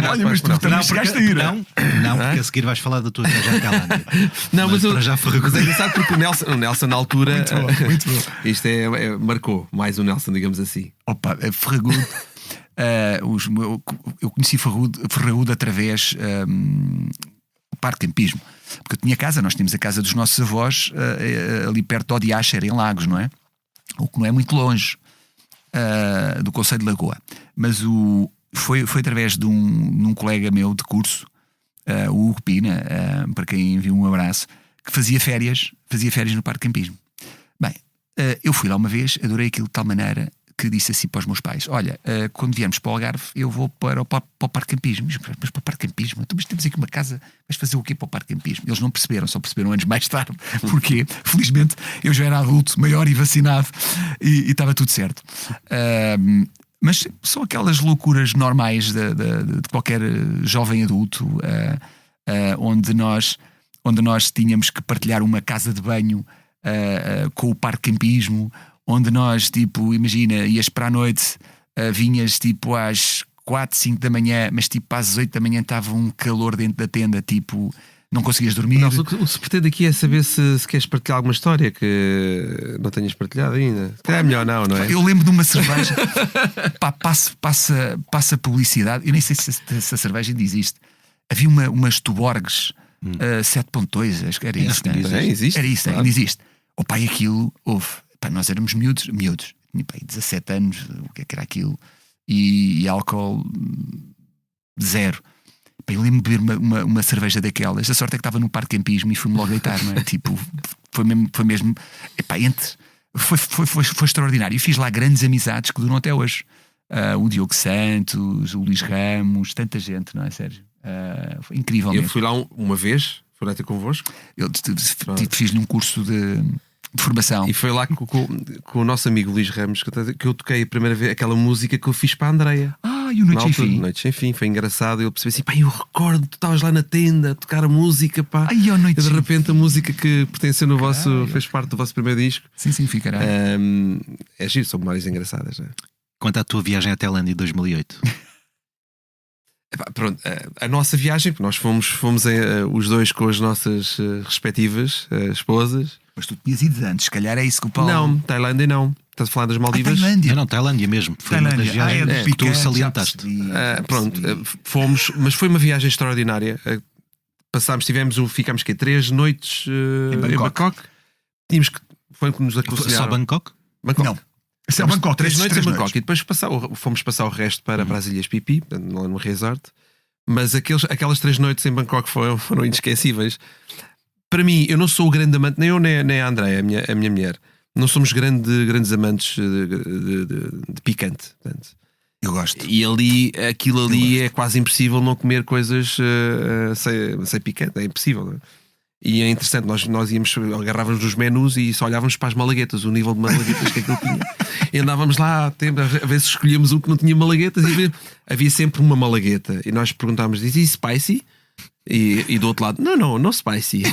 Olha, mas tu também chegaste a ir. Não, porque a seguir vais falar da tua viagem à Tailândia. Não, mas é engraçado porque o Nelson na altura muito bom. Isto marcou mais o Nelson, digamos assim. Opa, Ferragudo. Eu conheci Ferragudo através do Parque de Campismo, porque eu tinha casa, nós tínhamos a casa dos nossos avós ali perto de Odiacher, em Lagos, não é? O que não é muito longe do Conselho de Lagoa, mas foi através de um colega meu de curso, o Hugo Pina, para quem envio um abraço, que fazia férias no Parque de Campismo. Bem, eu fui lá uma vez, adorei aquilo de tal maneira que disse assim para os meus pais: olha, quando viermos para o Algarve eu vou para o Parque de Campismo. Mas para o Parque de Campismo? Mas temos aqui uma casa, vais fazer o quê para o Parque de Campismo? Eles não perceberam, só perceberam anos mais tarde. Porque felizmente eu já era adulto, maior e vacinado, e estava tudo certo. Mas são aquelas loucuras normais de qualquer jovem adulto, onde nós tínhamos que partilhar uma casa de banho com o Parque de Campismo, onde nós, tipo, imagina, ias para a noite, vinhas tipo às 4, 5 da manhã, mas tipo às 8 da manhã estava um calor dentro da tenda, tipo, não conseguias dormir. Não, o que se pretende aqui é saber se queres partilhar alguma história que não tenhas partilhado ainda. É melhor não é? Eu lembro de uma cerveja, pá, passa publicidade, eu nem sei se essa cerveja ainda existe. Havia umas Tuborgs 7.2, acho que era isso, não é? Existe. Era isso, ainda existe. O pai, aquilo, houve. Pá, nós éramos miúdos, tinha pá, 17 anos, o que é que era aquilo, e álcool zero. Pá, eu lembro de beber uma cerveja daquelas. A sorte é que estava no Parque de Campismo e fui-me logo deitar, não é? Tipo, foi mesmo epá, foi extraordinário. E fiz lá grandes amizades que duram até hoje. O Diogo Santos, o Luís Ramos, tanta gente, não é, Sérgio? Foi incrível. Eu fui lá uma vez, fui lá ter convosco. Eu fiz-lhe um curso de formação. E foi lá com o nosso amigo Luís Ramos que eu toquei a primeira vez aquela música que eu fiz para a Andreia. E o Noite Sem Fim. Noite Sem Fim, foi engraçado. Eu percebi assim, pá, eu recordo, tu estavas lá na tenda a tocar a música, pá. E de repente a música que pertenceu no vosso, fez parte do vosso primeiro disco. Sim, ficará. É giro, são memórias engraçadas. Quanto à tua viagem à Tailândia em 2008? Pronto, a nossa viagem, nós fomos os dois com as nossas respectivas esposas. Mas tu tinhas ido antes, se calhar é isso que o Paulo... Não, Tailândia não. Estás a falar das Maldivas? Tailândia. Não, Tailândia mesmo. Foi uma das viagens que tu salientaste. Pronto, fomos, mas foi uma viagem extraordinária. Ficámos 3 noites em Bangkok. Foi que nos aconselharam. Só Bangkok? Não. Isso é Bangkok, 3 noites em três Bangkok. E depois fomos passar o resto para as Ilhas Pipi, lá no resort. Mas aquelas 3 noites em Bangkok foram inesquecíveis. Para mim, eu não sou o grande amante, nem eu nem a Andréia, a minha mulher. Não somos grandes amantes de picante. Portanto. Eu gosto. E aquilo ali é quase impossível não comer coisas sem picante. É impossível, não é? E é interessante, nós agarrávamos nos menus e só olhávamos para as malaguetas, o nível de malaguetas que aquilo tinha. E andávamos lá a ver se escolhíamos um que não tinha malaguetas e havia sempre uma malagueta. E nós perguntávamos: is it spicy? E do outro lado: não spicy.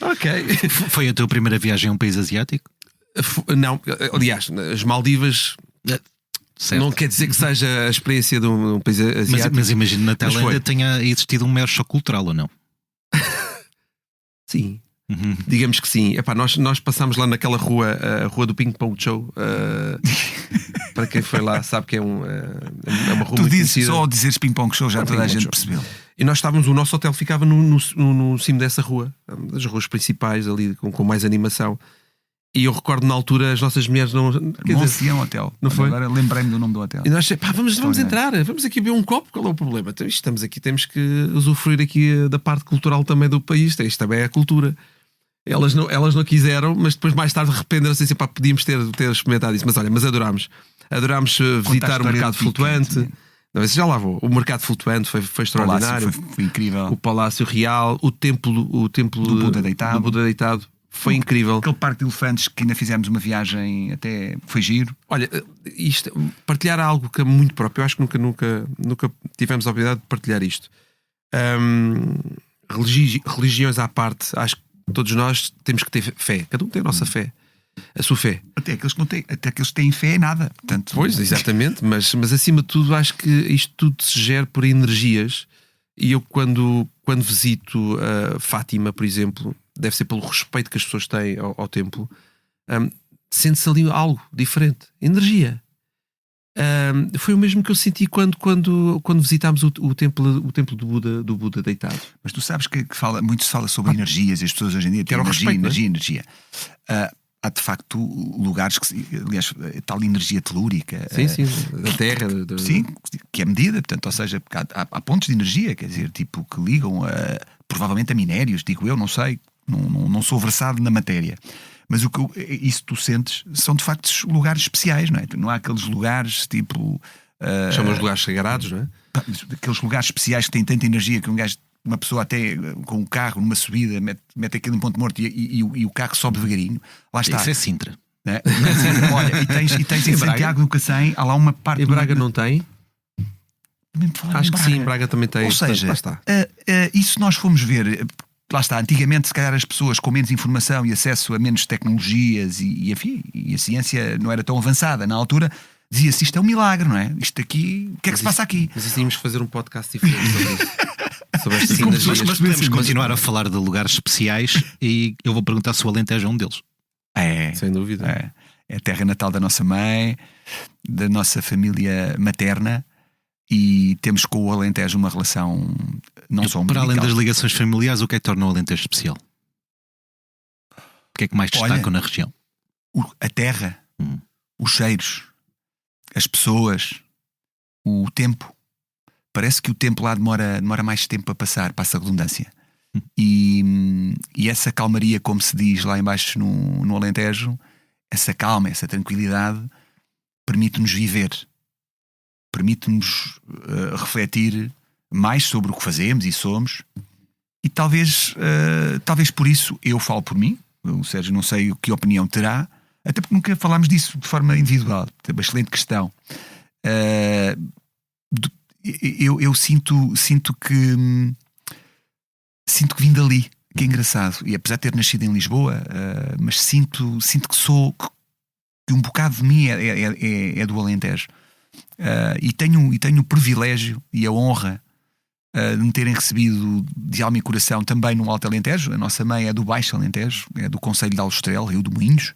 Ok. Foi a tua primeira viagem a um país asiático? Não, aliás, as Maldivas. Certo. Não quer dizer que seja a experiência de um país asiático. Mas imagino na Mas Tailândia foi. tenha existido um mero choque cultural, ou não? Sim. Digamos que sim. Epá, nós passámos lá naquela rua, a rua do Ping Pong Show. Para quem foi lá sabe que é uma rua Tu muito dizes, conhecida. só ao dizeres ping-pong show já É toda a ping-pong gente show. percebeu. E nós estávamos, o nosso hotel ficava no cimo dessa rua, das ruas principais, ali com mais animação. E eu recordo na altura as nossas mulheres não. Quer dizer, Moncião Hotel. não foi? Agora lembrei-me do nome do hotel. e nós vamos entrar, vamos aqui beber um copo, qual é o problema? Então, estamos aqui, temos que usufruir aqui da parte cultural também do país, isto também é a cultura. Elas não quiseram, mas depois mais tarde arrependeram-se assim, podíamos ter experimentado isso. Mas olha, adorámos visitar o história mercado do flutuante. picante, Não, esse já lá vou. O mercado flutuante foi extraordinário. Foi incrível. O Palácio Real, o templo Do Buda deitado. Foi incrível. Aquele parque de elefantes que ainda fizemos uma viagem, até foi giro. Olha, partilhar algo que é muito próprio. Eu acho que nunca tivemos a oportunidade de partilhar isto. Religiões à parte, acho que todos nós temos que ter fé. Cada um tem a nossa fé, a sua fé. Até aqueles que têm fé em nada. Portanto, Pois, exatamente. Mas acima de tudo, acho que isto tudo se gera por energias. E eu, quando visito Fátima, por exemplo, deve ser pelo respeito que as pessoas têm ao templo, sente-se ali algo diferente. Energia. Foi o mesmo que eu senti quando visitámos o templo do Buda deitado. Mas tu sabes que muito se fala sobre energias e as pessoas hoje em dia têm era o energia, respeito, não é? energia. Há de facto lugares que, aliás, tal energia telúrica. Sim, da terra. Sim, que é medida, portanto, ou seja, porque há pontos de energia, quer dizer, tipo, que ligam provavelmente a minérios, digo eu, não sei, não sou versado na matéria. Mas isso que tu sentes são de facto lugares especiais, não é? Não há aqueles lugares tipo. Chamam os lugares sagrados, não é? Aqueles lugares especiais que têm tanta energia que uma pessoa até com o carro numa subida mete aquilo em ponto morto e o carro sobe devagarinho. Lá está. Isso é Sintra. Né? Olha, e tens em Santiago do Cacém, há lá uma parte. E Braga não tem? Acho que Braga. sim, Braga também tem. Ou seja, lá está. isso nós fomos ver. Lá está, antigamente, se calhar as pessoas com menos informação e acesso a menos tecnologias e a ciência não era tão avançada na altura, dizia-se isto é um milagre, não é? Isto aqui, o que é que se passa aqui? Mas tínhamos que fazer um podcast diferente sobre isso. Sobre estas Sim, energias. mas podemos continuar a falar de lugares especiais e eu vou perguntar se o Alentejo é um deles. Sem dúvida. É a terra natal da nossa mãe, da nossa família materna, e temos com o Alentejo uma relação não só Para além umbilical. das ligações familiares, o que é que torna o Alentejo especial? O que é que mais destacam na região? A terra, os cheiros, as pessoas, o tempo. Parece que o tempo lá demora mais tempo a passar, passa a redundância. E essa calmaria, como se diz lá embaixo no Alentejo, essa calma, essa tranquilidade, permite-nos viver, permite-nos refletir mais sobre o que fazemos e somos. E talvez por isso eu falo por mim. O Sérgio não sei que opinião terá, até porque nunca falámos disso de forma individual. É uma excelente questão. Eu sinto que vim dali, que é engraçado. E apesar de ter nascido em Lisboa, mas sinto que um bocado de mim é do Alentejo. E tenho o privilégio e a honra de me terem recebido de alma e coração também no Alto Alentejo. A nossa mãe é do Baixo Alentejo, é do Concelho de Aljustrel, Rio de Moinhos.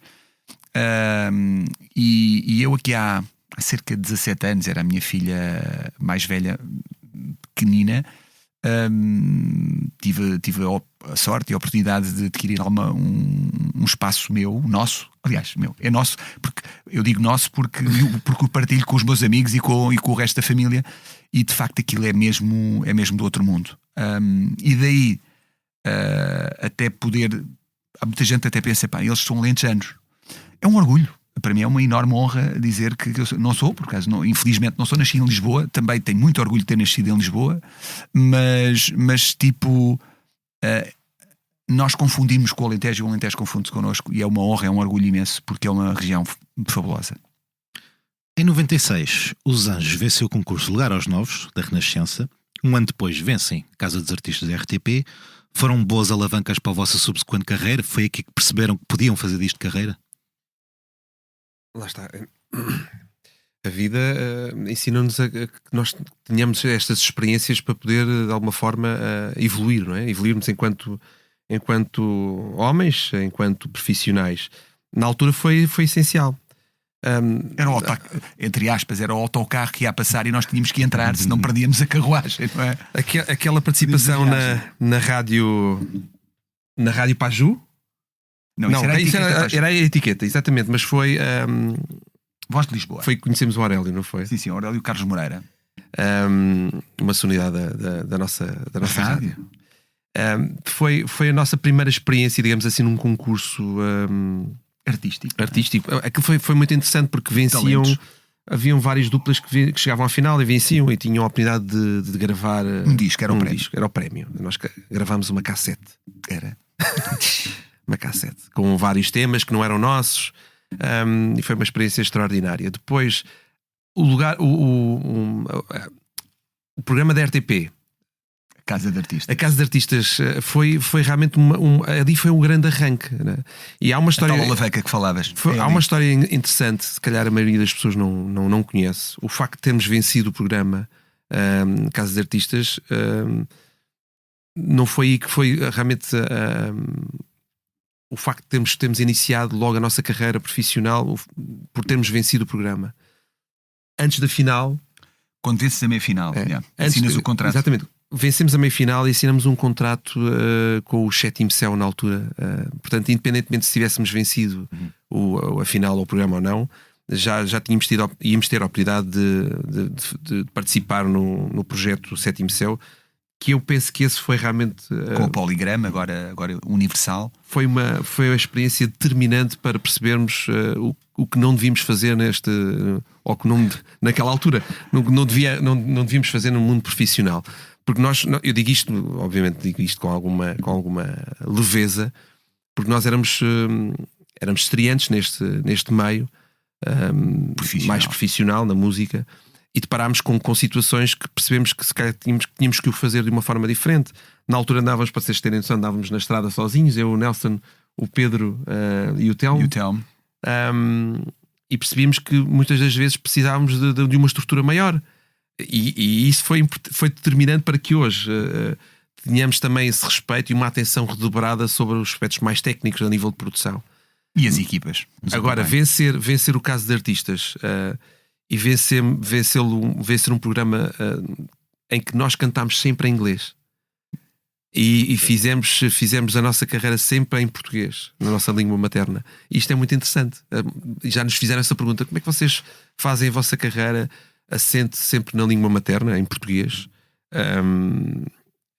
E eu aqui há cerca de 17 anos, era a minha filha mais velha, pequenina, tive a sorte e a oportunidade de adquirir um espaço meu, nosso, aliás, meu, é nosso, porque eu digo nosso porque o partilho com os meus amigos e com o resto da família, e de facto aquilo é mesmo do outro mundo. E daí até poder, há muita gente até pensa, pá, eles são alentejanos. É um orgulho. Para mim é uma enorme honra dizer que eu não sou, por acaso, infelizmente não sou, nasci em Lisboa, também tenho muito orgulho de ter nascido em Lisboa, mas tipo, nós confundimos com o Alentejo e o Alentejo confunde-se connosco, e é uma honra, é um orgulho imenso, porque é uma região fabulosa. Em 96, os Anjos venceu o concurso Lugar aos Novos, da Renascença. Um ano depois vencem Casa dos Artistas da RTP. Foram boas alavancas para a vossa subsequente carreira? Foi aqui que perceberam que podiam fazer disto carreira? Lá está. A vida ensina-nos a que nós tenhamos estas experiências para poder, de alguma forma, evoluir, não é? Evoluirmos enquanto homens, enquanto profissionais. Na altura foi essencial. Era entre aspas, era o autocarro que ia passar e nós tínhamos que entrar, senão perdíamos a carruagem, não é? Aquela participação na rádio Paju. Não, era a etiqueta, exatamente, mas foi Voz de Lisboa. Foi que conhecemos o Aurélio, não foi? Sim, o Aurélio Carlos Moreira. Uma sonoridade da nossa rádio. Foi a nossa primeira experiência, digamos assim, num concurso artístico. Aquilo foi muito interessante porque haviam várias duplas que chegavam à final e venciam e tinham a oportunidade de gravar um disco, era o prémio. Nós gravámos uma cassete. Era uma cassete com vários temas que não eram nossos, e foi uma experiência extraordinária. Depois o programa da RTP, a Casa de Artistas, foi realmente ali foi um grande arranque, né? E há uma história, a tal alavanca que falavas. Há uma história interessante, se calhar a maioria das pessoas não conhece. O facto de termos vencido o programa Casa de Artistas, não foi aí que foi realmente o facto de termos iniciado logo a nossa carreira profissional por termos vencido o programa. Antes da final, quando vences a meia-final, assinas o contrato. Exatamente. Vencemos a meia-final e assinamos um contrato com o Sétimo Céu na altura. Portanto, independentemente se tivéssemos vencido a final ou o programa ou não, já íamos ter a oportunidade de participar no projeto Sétimo Céu, que eu penso que esse foi realmente com o Poligrama, agora universal. Foi uma experiência determinante para percebermos o que não devíamos fazer ou que não, naquela altura não devíamos fazer no mundo profissional. Porque eu digo isto, obviamente com alguma leveza, porque nós éramos estreantes neste meio mais profissional na música, e deparámos com situações que percebemos que se calhar tínhamos que o fazer de uma forma diferente. Na altura andávamos, para vocês terem noção, andávamos na estrada sozinhos, eu, o Nelson, o Pedro e o Telmo. E percebíamos que muitas das vezes precisávamos de uma estrutura maior. E isso foi determinante para que hoje tenhamos também esse respeito e uma atenção redobrada sobre os aspectos mais técnicos a nível de produção. E as equipas. Agora, vencer o Caso de Artistas e vencer um programa em que nós cantámos sempre em inglês e fizemos a nossa carreira sempre em português, na nossa língua materna. E isto é muito interessante. Já nos fizeram essa pergunta: como é que vocês fazem a vossa carreira assente sempre na língua materna, em português?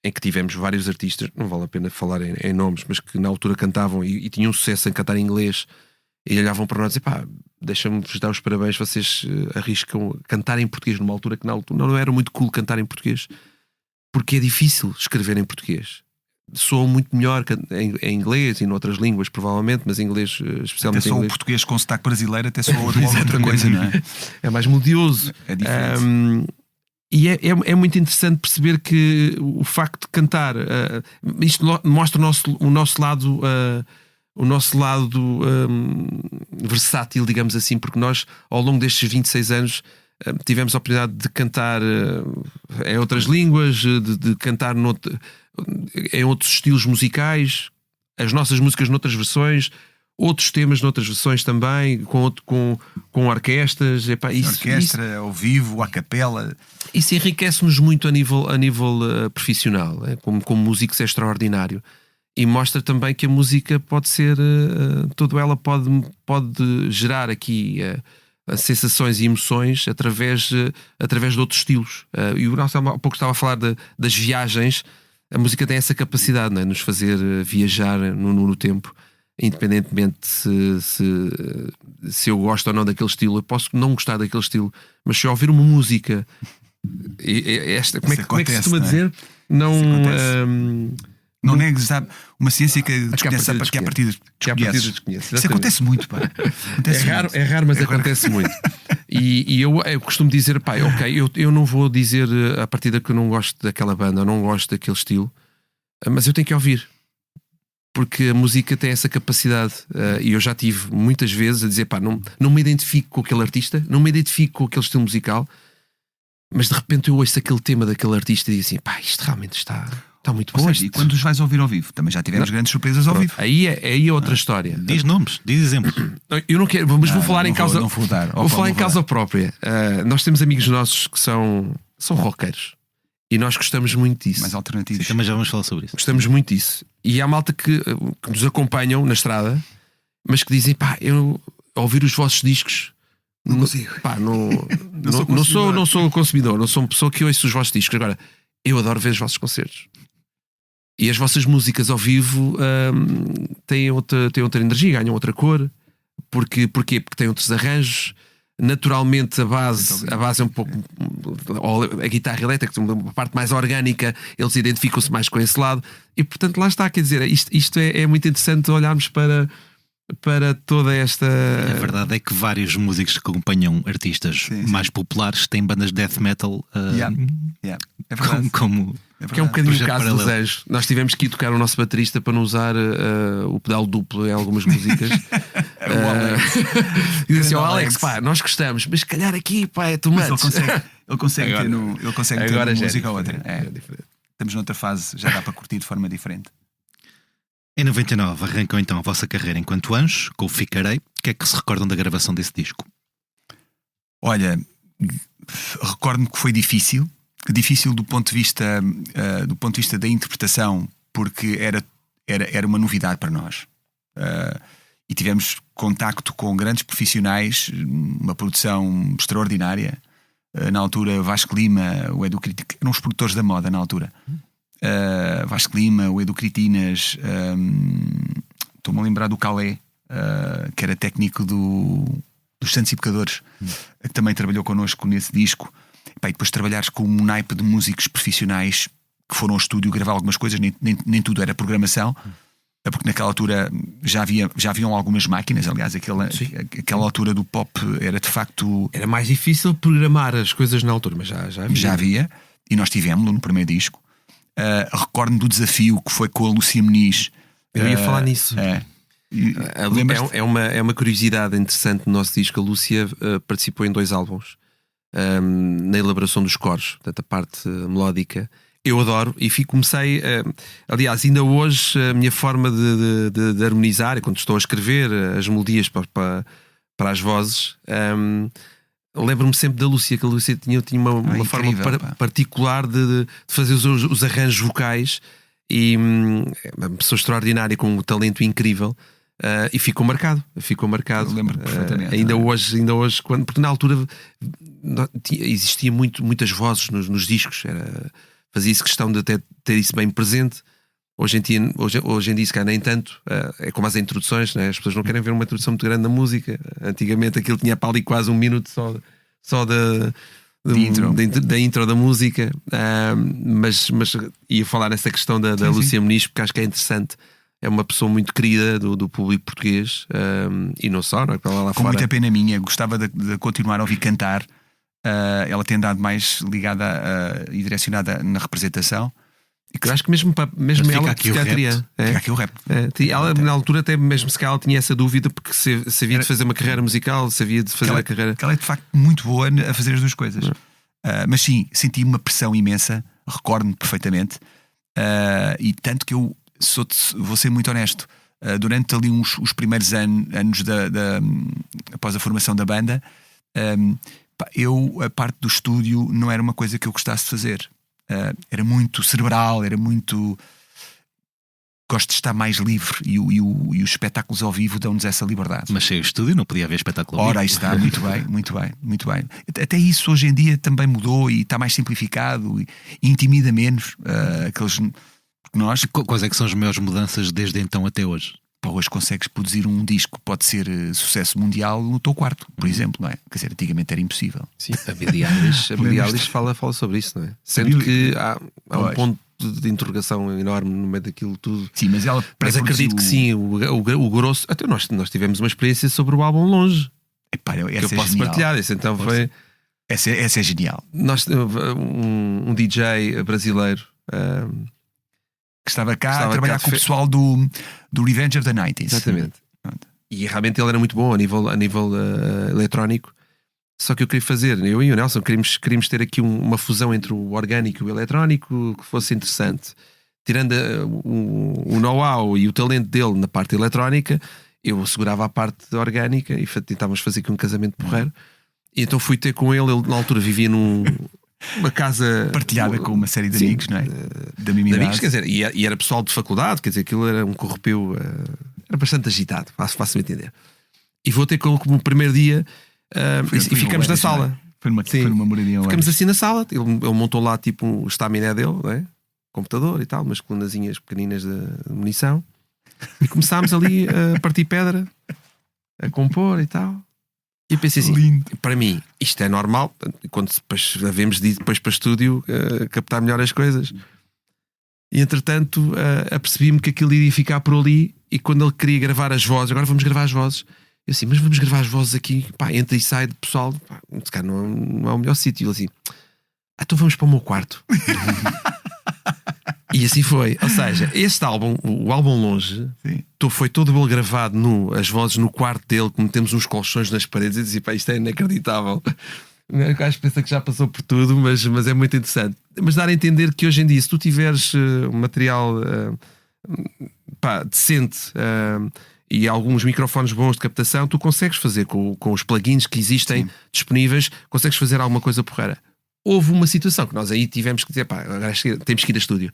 Em que tivemos vários artistas, não vale a pena falar em nomes, mas que na altura cantavam e tinham sucesso em cantar em inglês, e olhavam para nós e pá, deixa-me-vos dar os parabéns, vocês arriscam cantar em português numa altura que na altura não era muito cool cantar em português, porque é difícil escrever em português. Soam muito melhor em inglês e noutras línguas, provavelmente, mas em inglês, especialmente até em inglês. O português com sotaque brasileiro até soa outra coisa, não é? É mais melodioso. É diferente. E é muito interessante perceber que o facto de cantar, isto mostra o nosso lado versátil, digamos assim, porque nós, ao longo destes 26 anos, tivemos a oportunidade de cantar em outras línguas, de cantar em outros estilos musicais, as nossas músicas noutras versões, outros temas noutras versões também, com orquestras. Epá, Orquestra, ao vivo, à capela. Isso enriquece-nos muito a nível profissional, como músicos é extraordinário. E mostra também que a música pode ser, toda ela pode gerar aqui sensações e emoções através de outros estilos. E o Nelson há pouco estava a falar das viagens. A música tem essa capacidade, não é? Nos fazer viajar no tempo. Independentemente se eu gosto ou não daquele estilo, eu posso não gostar daquele estilo, mas se eu ouvir uma música, como é que se costuma dizer? Não negues, sabe? Uma ciência que a partida desconheces. Isso acontece muito, pá. É raro, mas acontece muito. E eu costumo dizer, pá, ok, eu não vou dizer a partida que eu não gosto daquela banda, eu não gosto daquele estilo, mas eu tenho que ouvir. Porque a música tem essa capacidade, e eu já tive muitas vezes a dizer, pá, não me identifico com aquele artista, não me identifico com aquele estilo musical, mas de repente eu ouço aquele tema daquele artista e digo assim, pá, isto realmente está muito bom. E quando os vais ouvir ao vivo? Também já tivemos grandes surpresas ao vivo. Aí é outra história. Diz nomes, diz exemplos. Eu não quero, mas vou falar em causa. Vou falar em causa própria. Nós temos amigos nossos que são roqueiros. E nós gostamos muito disso. Mais alternativos. Sim, também já vamos falar sobre isso. Gostamos muito disso. E há malta que nos acompanham na estrada, mas que dizem, pá, eu ao ouvir os vossos discos não consigo. Pá, não sou consumidor, não sou uma pessoa que ouço os vossos discos. Agora, eu adoro ver os vossos concertos. E as vossas músicas ao vivo têm outra energia, ganham outra cor. Porquê? Porque têm outros arranjos. Naturalmente a base é um pouco, a guitarra elétrica, uma parte mais orgânica, eles identificam-se mais com esse lado, e portanto lá está, quer dizer, isto é muito interessante olharmos para toda esta... A verdade é que vários músicos que acompanham artistas mais populares têm bandas de death metal é verdade. como que é um bocadinho o caso dos Anjos. Nós tivemos que educar o nosso baterista para não usar o pedal duplo em algumas músicas. E disse assim, Alex, pá, nós gostamos, mas se calhar aqui, pá, é too much. Ele consegue ter no música ou outra. É diferente. Estamos noutra fase, já dá para curtir de forma diferente. Em 99 arrancam então a vossa carreira enquanto Anjos, com o Ficarei. O que é que se recordam da gravação desse disco? Olha, recordo-me que foi difícil do ponto de vista da interpretação, porque era uma novidade para nós. E tivemos contacto com grandes profissionais, uma produção extraordinária. Na altura, Vasco Lima, o Edu Critinas, eram os produtores da moda na altura. Vasco Lima, o Edu Critinas, estou-me a lembrar do Calé, que era técnico dos Santos e Pecadores, que também trabalhou connosco nesse disco. E depois trabalhares com um naipe de músicos profissionais que foram ao estúdio gravar algumas coisas, nem tudo era programação, porque naquela altura já haviam algumas máquinas. Aliás, aquela altura do pop era de facto... Era mais difícil programar as coisas na altura, mas já havia. E nós tivemos-lo no primeiro disco. Recordo-me do desafio que foi com a Lúcia Meniz. Eu ia falar nisso. É uma curiosidade interessante no nosso disco. A Lúcia participou em 2 álbuns na elaboração dos coros, portanto a parte melódica eu adoro e comecei aliás ainda hoje a minha forma de harmonizar, quando estou a escrever as melodias para as vozes, lembro-me sempre da Lúcia, que a Lúcia tinha uma forma particular de fazer os arranjos vocais, e uma pessoa extraordinária com um talento incrível. E ficou marcado. Eu lembro perfeitamente. Ainda hoje porque na altura existia muitas vozes nos discos, fazia-se questão de ter isso bem presente. Hoje em dia, se calhar nem tanto. É como as introduções, né? As pessoas não querem ver uma introdução muito grande na música. Antigamente aquilo tinha para ali quase 1 minuto só da intro da música. Mas ia falar nessa questão da Lúcia Meniz, porque acho que é interessante. É uma pessoa muito querida do público português, e não só, não é? Lá com muita pena minha, gostava de continuar a ouvir cantar. Ela tem andado mais ligada e direcionada na representação. Eu acho que mesmo ela, psiquiatria. Fica aqui o rap. Ela, na altura, até mesmo se calhar ela tinha essa dúvida, porque se havia de fazer uma carreira musical, se havia de fazer a carreira. Ela é de facto muito boa a fazer as duas coisas. Mas sim, senti uma pressão imensa, recordo-me perfeitamente. E tanto que eu vou ser muito honesto, durante ali os primeiros anos após a formação da banda, a parte do estúdio não era uma coisa que eu gostasse de fazer. Era muito cerebral, era muito... Gosto de estar mais livre e os espetáculos ao vivo dão-nos essa liberdade. Mas sem o estúdio não podia haver espetáculo ao vivo. Ora, aí está, muito bem. Até isso hoje em dia também mudou e está mais simplificado e intimida menos aqueles... Nós... Quais é que são as maiores mudanças desde então até hoje? Hoje consegues produzir um disco que pode ser sucesso mundial no teu quarto, por exemplo, não é? Quer dizer, antigamente era impossível. Sim, a Billie Eilish fala sobre isso, não é? Sendo que há um ponto de interrogação enorme no meio daquilo tudo. Sim, mas ela acredito que sim, o grosso. Até nós tivemos uma experiência sobre o álbum Longe. Epá, que eu posso partilhar. Esse então foi. Essa é genial. Nós, um DJ brasileiro que estava cá a trabalhar com o pessoal do Revenge of the 90s. Exatamente. E realmente ele era muito bom a nível eletrónico. Só que eu queria fazer, eu e o Nelson queríamos ter aqui uma fusão entre o orgânico e o eletrónico que fosse interessante. Tirando o know-how e o talento dele na parte eletrónica, eu segurava a parte orgânica e tentávamos fazer aqui um casamento porreiro. E então fui ter com ele na altura vivia numa casa partilhada com uma série de amigos, não é? Da minha idade. Quer dizer, e era pessoal de faculdade, quer dizer, aquilo era um corrupeu, era bastante agitado, faço-me entender. E vou ter como primeiro dia. E ficamos na sala. Foi numa moradia. Ficamos assim na sala. Ele montou lá tipo o estaminé dele, né? Computador e tal, umas colunazinhas pequeninas de munição. E começámos ali a partir pedra, a compor e tal. E pensei assim: lindo. Para mim, isto é normal. Quando depois havemos de ir depois para estúdio captar melhor as coisas. E entretanto, apercebi-me que aquilo iria ficar por ali. E quando ele queria gravar as vozes, agora vamos gravar as vozes. Eu assim, mas vamos gravar as vozes aqui, pá, entra e sai de pessoal, pá, esse cara não é o melhor sítio. Ele assim, então vamos para o meu quarto. E assim foi. Ou seja, este álbum, o álbum Longe, foi todo ele gravado as vozes no quarto dele, que metemos uns colchões nas paredes e dizia, pá, isto é inacreditável. O gajo pensa que já passou por tudo, mas é muito interessante. Mas dar a entender que hoje em dia, se tu tiveres material decente e alguns microfones bons de captação, tu consegues fazer com os plugins que existem disponíveis, consegues fazer alguma coisa porreira. Houve uma situação que nós aí tivemos que dizer, pá, agora temos que ir a estúdio,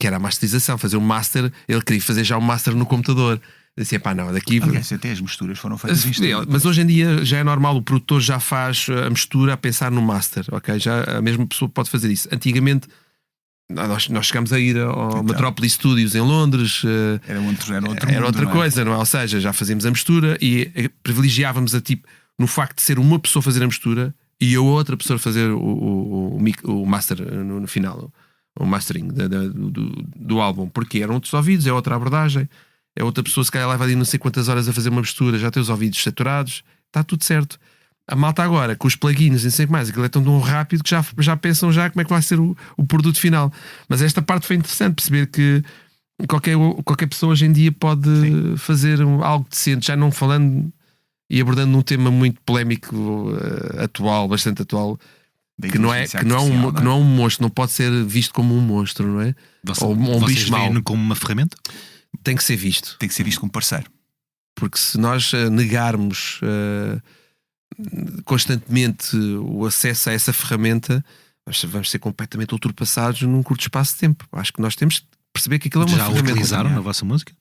que era a masterização, fazer um master. Ele queria fazer já um master no computador. Eu disse, pá, não, daqui... Aliás, até as misturas foram feitas em estúdio. Mas hoje em dia já é normal, o produtor já faz a mistura a pensar no master, ok? Já a mesma pessoa pode fazer isso. Antigamente nós chegámos a ir ao Metropolis Studios em Londres. Era outra coisa, não é? Ou seja, já fazíamos a mistura e privilegiávamos no facto de ser uma pessoa fazer a mistura e a outra pessoa fazer o master no final, o mastering do álbum, porque eram outros ouvidos, é outra abordagem, é outra pessoa, se calhar leva ali não sei quantas horas a fazer uma mistura, já tem os ouvidos saturados, está tudo certo. A malta agora, com os plugins e não sei o que mais, aquilo é tão rápido que já pensam já como é que vai ser o produto final. Mas esta parte foi interessante, perceber que qualquer pessoa hoje em dia pode fazer algo decente, já não falando e abordando um tema muito polémico, bastante atual, que não é um monstro, não pode ser visto como um monstro, não é? Ou um bicho mau. Como uma ferramenta? Tem que ser visto. Tem que ser visto como parceiro. Porque se nós negarmos constantemente o acesso a essa ferramenta, nós vamos ser completamente ultrapassados num curto espaço de tempo. Acho que nós temos que perceber que aquilo é uma ferramenta. Já utilizaram na vossa música?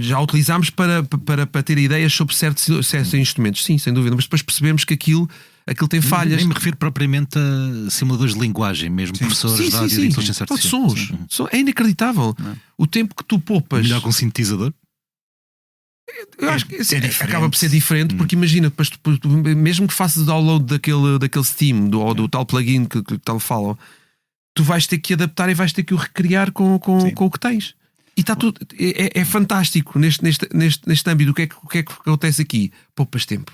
Já utilizámos para ter ideias sobre certos instrumentos, sim, sem dúvida, mas depois percebemos que aquilo tem falhas. Nem me refiro propriamente a simuladores de linguagem, mesmo professores da área de inteligência artificial. É inacreditável. O tempo que tu poupas. Melhor com um sintetizador? Eu acho que acaba por ser diferente, porque imagina, depois mesmo que faças o download daquele Steam ou do tal plugin que tal falam, tu vais ter que adaptar e vais ter que o recriar com o que tens. E está tudo. É fantástico neste âmbito. O que é que acontece aqui? Poupas tempo.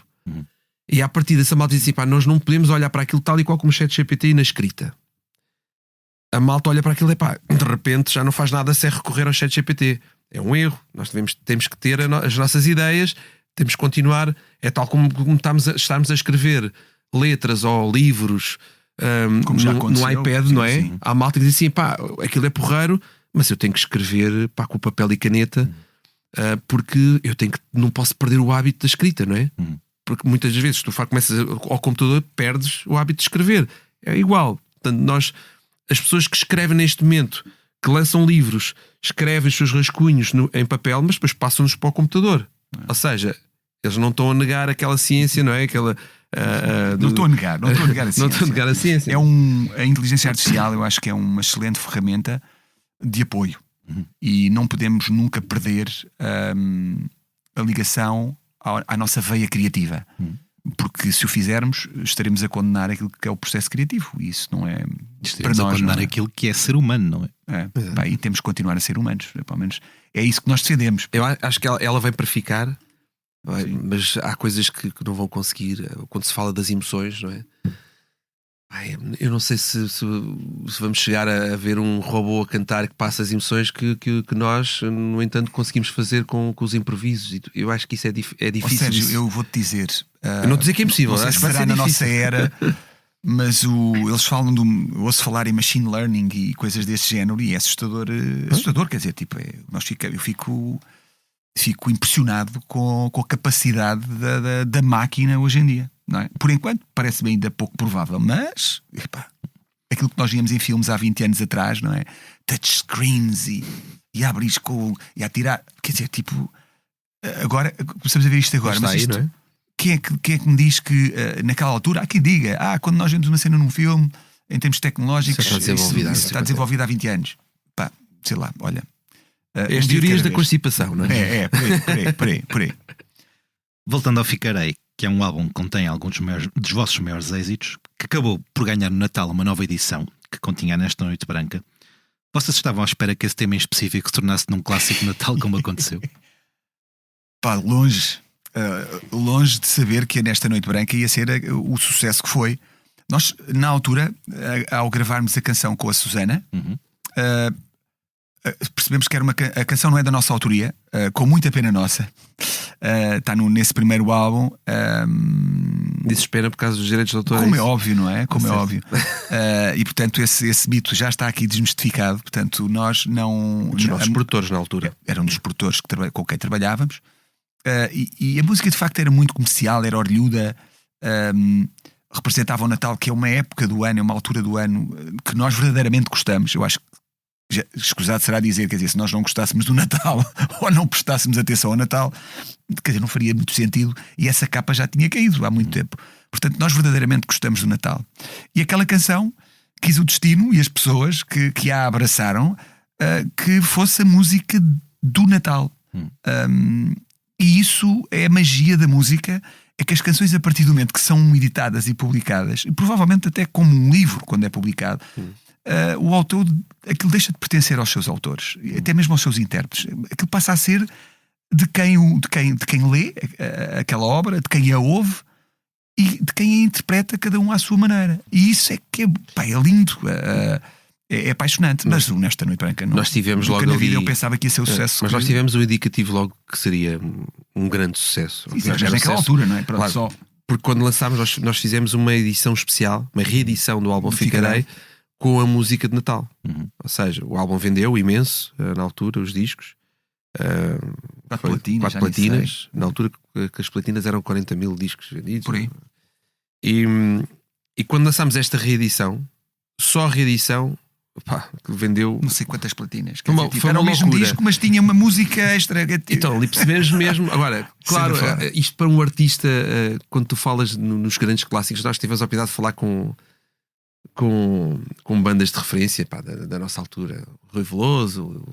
E a partir dessa malta diz assim, pá, nós não podemos olhar para aquilo tal e qual como o ChatGPT na escrita. A malta olha para aquilo e pá, de repente já não faz nada sem recorrer ao ChatGPT. É um erro. Nós temos que ter as nossas ideias, temos que continuar. É tal como estarmos a escrever letras ou livros no iPad, não é? Sim. Há malta que diz assim, pá, aquilo é porreiro, mas eu tenho que escrever com papel e caneta, porque não posso perder o hábito da escrita, não é? Porque muitas vezes tu começas ao computador, perdes o hábito de escrever. É igual. Portanto, as pessoas que escrevem neste momento, que lançam livros, escrevem os seus rascunhos em papel, mas depois passam-nos para o computador. Ou seja, eles não estão a negar aquela ciência, não é? Não estou a negar a ciência. Não estou a negar a ciência. A inteligência artificial, eu acho que é uma excelente ferramenta de apoio. E não podemos nunca perder a ligação à nossa veia criativa. Porque se o fizermos, estaremos a condenar aquilo que é o processo criativo. E isso não é Estaremos para nós. a condenar Não é? aquilo que é ser humano, não é? E temos que continuar a ser humanos. Pelo menos é isso que nós defendemos. Eu acho que ela vem para ficar, mas há coisas que não vão conseguir. Quando se fala das emoções, não é? Eu não sei se vamos chegar a ver um robô a cantar que passa as emoções que nós, no entanto, conseguimos fazer com os improvisos. Eu acho que isso é difícil. Ou seja, eu vou-te dizer. Eu não dizer que é impossível, Não sei acho se que vai será ser na difícil. nossa era, mas eles falam eu ouço falar em machine learning e coisas desse género, e é assustador. Assustador, quer dizer, tipo, eu fico impressionado com a capacidade da máquina hoje em dia. Não é? Por enquanto parece-me ainda pouco provável, mas aquilo que nós víamos em filmes há 20 anos atrás, não é? Touchscreens e a abrir e a tirar, quer dizer, tipo, agora começamos a ver isto agora, mas isto, não é? quem é que me diz que naquela altura há quem diga, quando nós vemos uma cena num filme, em termos tecnológicos, Isso está desenvolvido há 20 anos. Sei lá, olha. As teorias da constipação, não é? Por aí. Voltando ao Ficarei, que é um álbum que contém alguns dos vossos maiores êxitos, que acabou por ganhar no Natal uma nova edição, que continha Nesta Noite Branca. Vocês estavam à espera que esse tema em específico se tornasse num clássico de Natal, como aconteceu? Longe de saber que Nesta Noite Branca ia ser o sucesso que foi. Nós, na altura, ao gravarmos a canção com a Susana, percebemos que a canção não é da nossa autoria, com muita pena nossa. Está nesse primeiro álbum. Disse pena por causa dos direitos de autor. Como é óbvio, não é? Como é óbvio. E portanto, esse mito já está aqui desmistificado. Portanto, nós não. Dos nossos produtores na altura. Era um dos produtores com quem trabalhávamos. E a música de facto era muito comercial, era orlhuda. Representava o Natal, que é uma época do ano, é uma altura do ano que nós verdadeiramente gostamos. Eu acho que escusado será dizer, quer dizer, se nós não gostássemos do Natal ou não prestássemos atenção ao Natal, quer dizer, não faria muito sentido, e essa capa já tinha caído há muito tempo. Portanto, nós verdadeiramente gostamos do Natal. E aquela canção quis o destino e as pessoas que a abraçaram que fosse a música do Natal. E isso é a magia da música, é que as canções, a partir do momento que são editadas e publicadas, e provavelmente até como um livro quando é publicado, o autor, aquilo deixa de pertencer aos seus autores, até mesmo aos seus intérpretes. Aquilo passa a ser de quem lê aquela obra, de quem a ouve e de quem a interpreta, cada um à sua maneira. E isso é que é lindo, é apaixonante. Mas Nesta Noite Branca não. Nós tivemos Nunca logo na vida ali, eu pensava que ia ser o sucesso. mas nós tivemos um indicativo logo que seria um grande sucesso. Isso já naquela altura, não é? Pronto, Claro. só. Porque quando lançámos, nós fizemos uma edição especial, uma reedição do álbum Ficarei, com a música de Natal. Ou seja, o álbum vendeu imenso na altura, os discos. 4 quatro platinas. Na altura que as platinas eram 40 mil discos vendidos. Por aí. E quando lançámos esta reedição, só a reedição que vendeu. Não sei quantas platinas. Foi uma era o mesmo loucura. disco, mas tinha uma música extra. Então, ali percebemos mesmo. Agora, claro, isto para um artista, quando tu falas nos grandes clássicos, nós tivemos a oportunidade de falar com bandas de referência da nossa altura, o Rui Veloso,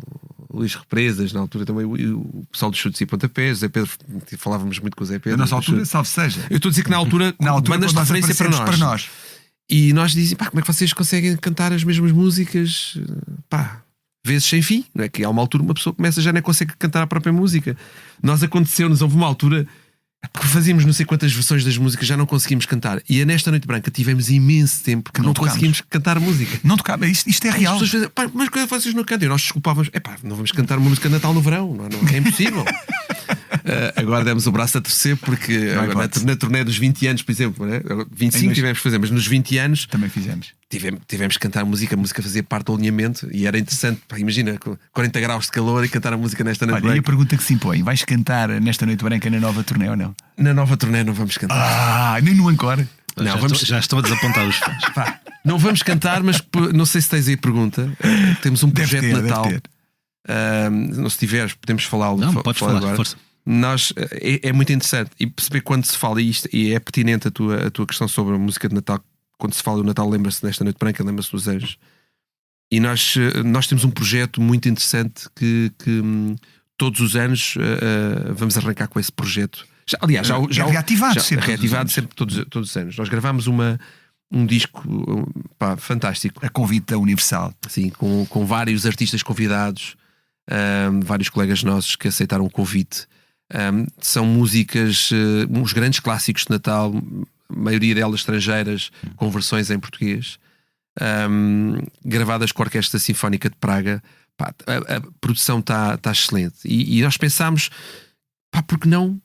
o Luís Represas, na altura também o pessoal dos Chutes e Pontapés, Zé Pedro, falávamos muito com o Zé Pedro. Na nossa altura, salve seja. Eu estou a dizer que na altura bandas de referência para nós. E nós dizíamos, como é que vocês conseguem cantar as mesmas músicas, vezes sem fim, não é? Que há uma altura uma pessoa começa já nem consegue cantar a própria música. Houve uma altura que fazíamos não sei quantas versões das músicas, já não conseguimos cantar. E Nesta Noite Branca tivemos imenso tempo que não conseguimos cantar a música. Não tocava, isto é real. As pessoas dizem, mas vocês não cantam? E nós desculpávamos, não vamos cantar uma música de Natal no verão, não é impossível. Agora demos o braço a torcer porque agora, na turnê dos 20 anos, por exemplo, né? 25 tivemos que fazer, mas nos 20 anos também fizemos. Tivemos que cantar música, a música fazia parte do alinhamento e era interessante. Pá, imagina, 40 graus de calor e cantar a música nesta noite branca. E a pergunta que se impõe: vais cantar nesta noite branca na nova turnê ou não? Na nova turnê não vamos cantar. Nem no encore. Não, já estão a desapontar os fãs. Pá, não vamos cantar, mas não sei se tens aí a pergunta. Temos um projeto de Natal. Não, se tiveres, podemos falá-lo. Não, podes falar agora. Força. Nós, é muito interessante e perceber quando se fala isto, e é pertinente a tua questão sobre a música de Natal. Quando se fala do Natal, lembra-se desta noite branca, lembra-se dos anjos. E nós temos um projeto muito interessante que todos os anos vamos arrancar com esse projeto. Aliás, já reativado sempre todos os anos. Nós gravámos um disco fantástico. A convite da Universal. Sim, com vários artistas convidados, vários colegas nossos que aceitaram o convite. São músicas, uns grandes clássicos de Natal, a maioria delas estrangeiras, com versões em português, gravadas com a Orquestra Sinfónica de Praga. Pá, a produção está excelente. E nós pensámos, porque não,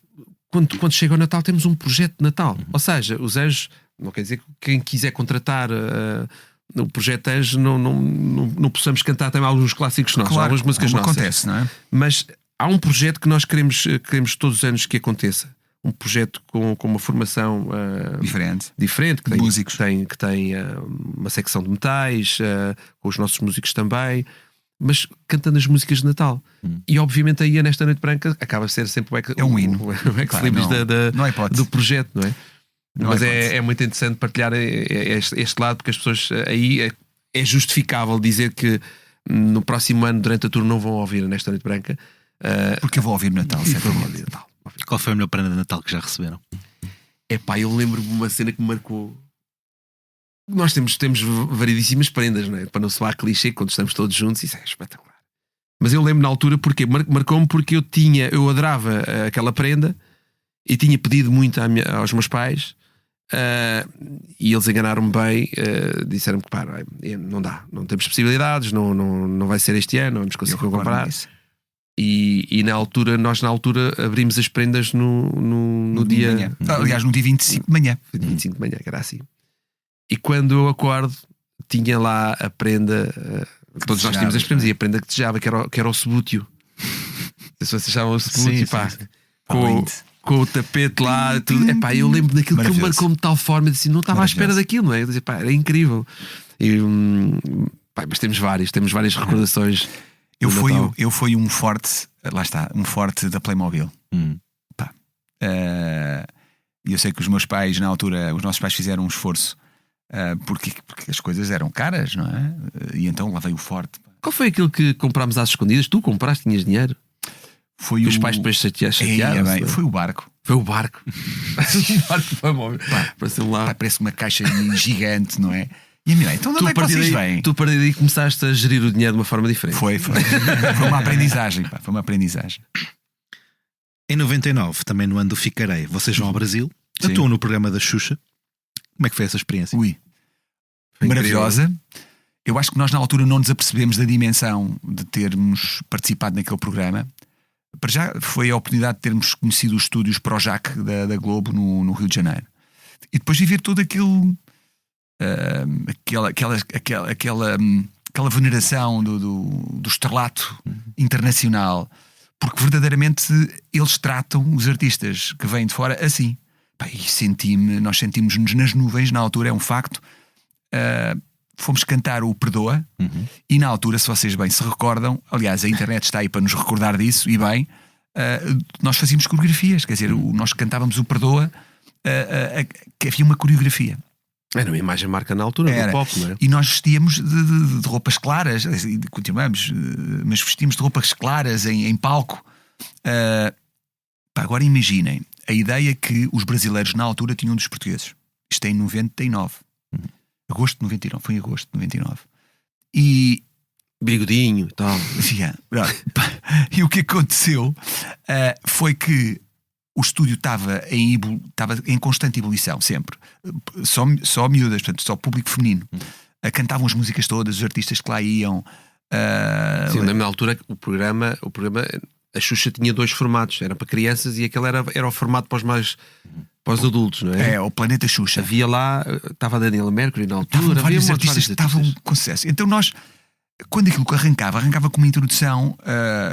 quando chega o Natal, temos um projeto de Natal. Ou seja, os anjos, não quer dizer que quem quiser contratar o projeto Anjos não possamos cantar também alguns clássicos nossos, claro, algumas músicas nossas. Acontece, não é? Mas há um projeto que nós queremos todos os anos que aconteça. Um projeto com uma formação diferente que tem músicos, que tem uma secção de metais, com os nossos músicos também, mas cantando as músicas de Natal. E obviamente aí nesta Noite Branca acaba a ser sempre um hino. O ex-libris do projeto, não é? Mas é muito interessante partilhar este lado, porque as pessoas aí é justificável dizer que no próximo ano, durante a tour, não vão ouvir nesta Noite Branca. Porque eu vou ouvir no Natal, certamente. Qual foi a melhor prenda de Natal que já receberam? Eu lembro-me de uma cena que me marcou. Nós temos variedíssimas prendas, não é? Para não soar clichê, quando estamos todos juntos, isso é espetacular. Mas eu lembro na altura porque marcou-me porque eu adorava aquela prenda e tinha pedido muito aos meus pais. E eles enganaram-me bem, disseram-me que não dá, não temos possibilidades, não vai ser este ano, não vamos conseguir comprar. E nós na altura abrimos as prendas no dia. Aliás, no dia 25 de manhã. 25 de manhã, que era assim. E quando eu acordo, tinha lá a prenda. Todos nós tínhamos as prendas, e a prenda que desejava, que era o Subútil. Se vocês achavam o Subútil, com o tapete lá, tudo. Eu lembro daquilo que marcou-me de tal forma, assim, não estava à espera daquilo, não é? Eu dizia, era incrível. Mas temos várias recordações. Eu fui um forte, lá está, um forte da Playmobil. E eu sei que os meus pais, na altura, os nossos pais fizeram um esforço, porque as coisas eram caras, não é? E então lá veio o forte. Qual foi aquilo que comprámos às escondidas? Tu compraste, tinhas dinheiro? Foi os pais depois chatearam. Foi o barco. Foi o barco. O barco foi móvel. Parece uma caixa gigante, não é? E a minha, então de onde é que vocês vêm? Tu a partir daí começaste a gerir o dinheiro de uma forma diferente. Foi uma aprendizagem. Foi uma aprendizagem. Em 99, também no ano do Ficarei, vocês vão ao Brasil, atuam no programa da Xuxa. Como é que foi essa experiência? Maravilhosa. Eu acho que nós na altura não nos apercebemos da dimensão de termos participado naquele programa. Para já foi a oportunidade de termos conhecido os estúdios Projac da Globo no Rio de Janeiro. E depois viver todo aquilo, aquela veneração do estrelato internacional, porque verdadeiramente eles tratam os artistas que vêm de fora assim. E nós sentimos-nos nas nuvens na altura, é um facto. Fomos cantar o Perdoa, e na altura, se vocês bem se recordam, aliás, a internet está aí para nos recordar disso, e bem, nós fazíamos coreografias, quer dizer, nós cantávamos o Perdoa, que havia uma coreografia. Era uma imagem marca na altura do pop, não é? E nós vestíamos de roupas claras, continuamos, mas vestíamos de roupas claras em palco. Agora imaginem a ideia que os brasileiros na altura tinham dos portugueses. Isto é em 99. Agosto de 99, foi em agosto de 99. E bigodinho e tal. E o que aconteceu foi que o estúdio estava em constante ebulição, sempre. Só miúdas, portanto, só público feminino. Cantavam as músicas todas, os artistas que lá iam. Sim, na altura o programa a Xuxa tinha 2 formatos, era para crianças e aquele era o formato para os adultos, não é? É, o Planeta Xuxa. Havia lá, estava a Daniela Mercury na altura, Estavam havia vários artistas que estavam com sucesso. Então nós, quando aquilo que arrancava com uma introdução,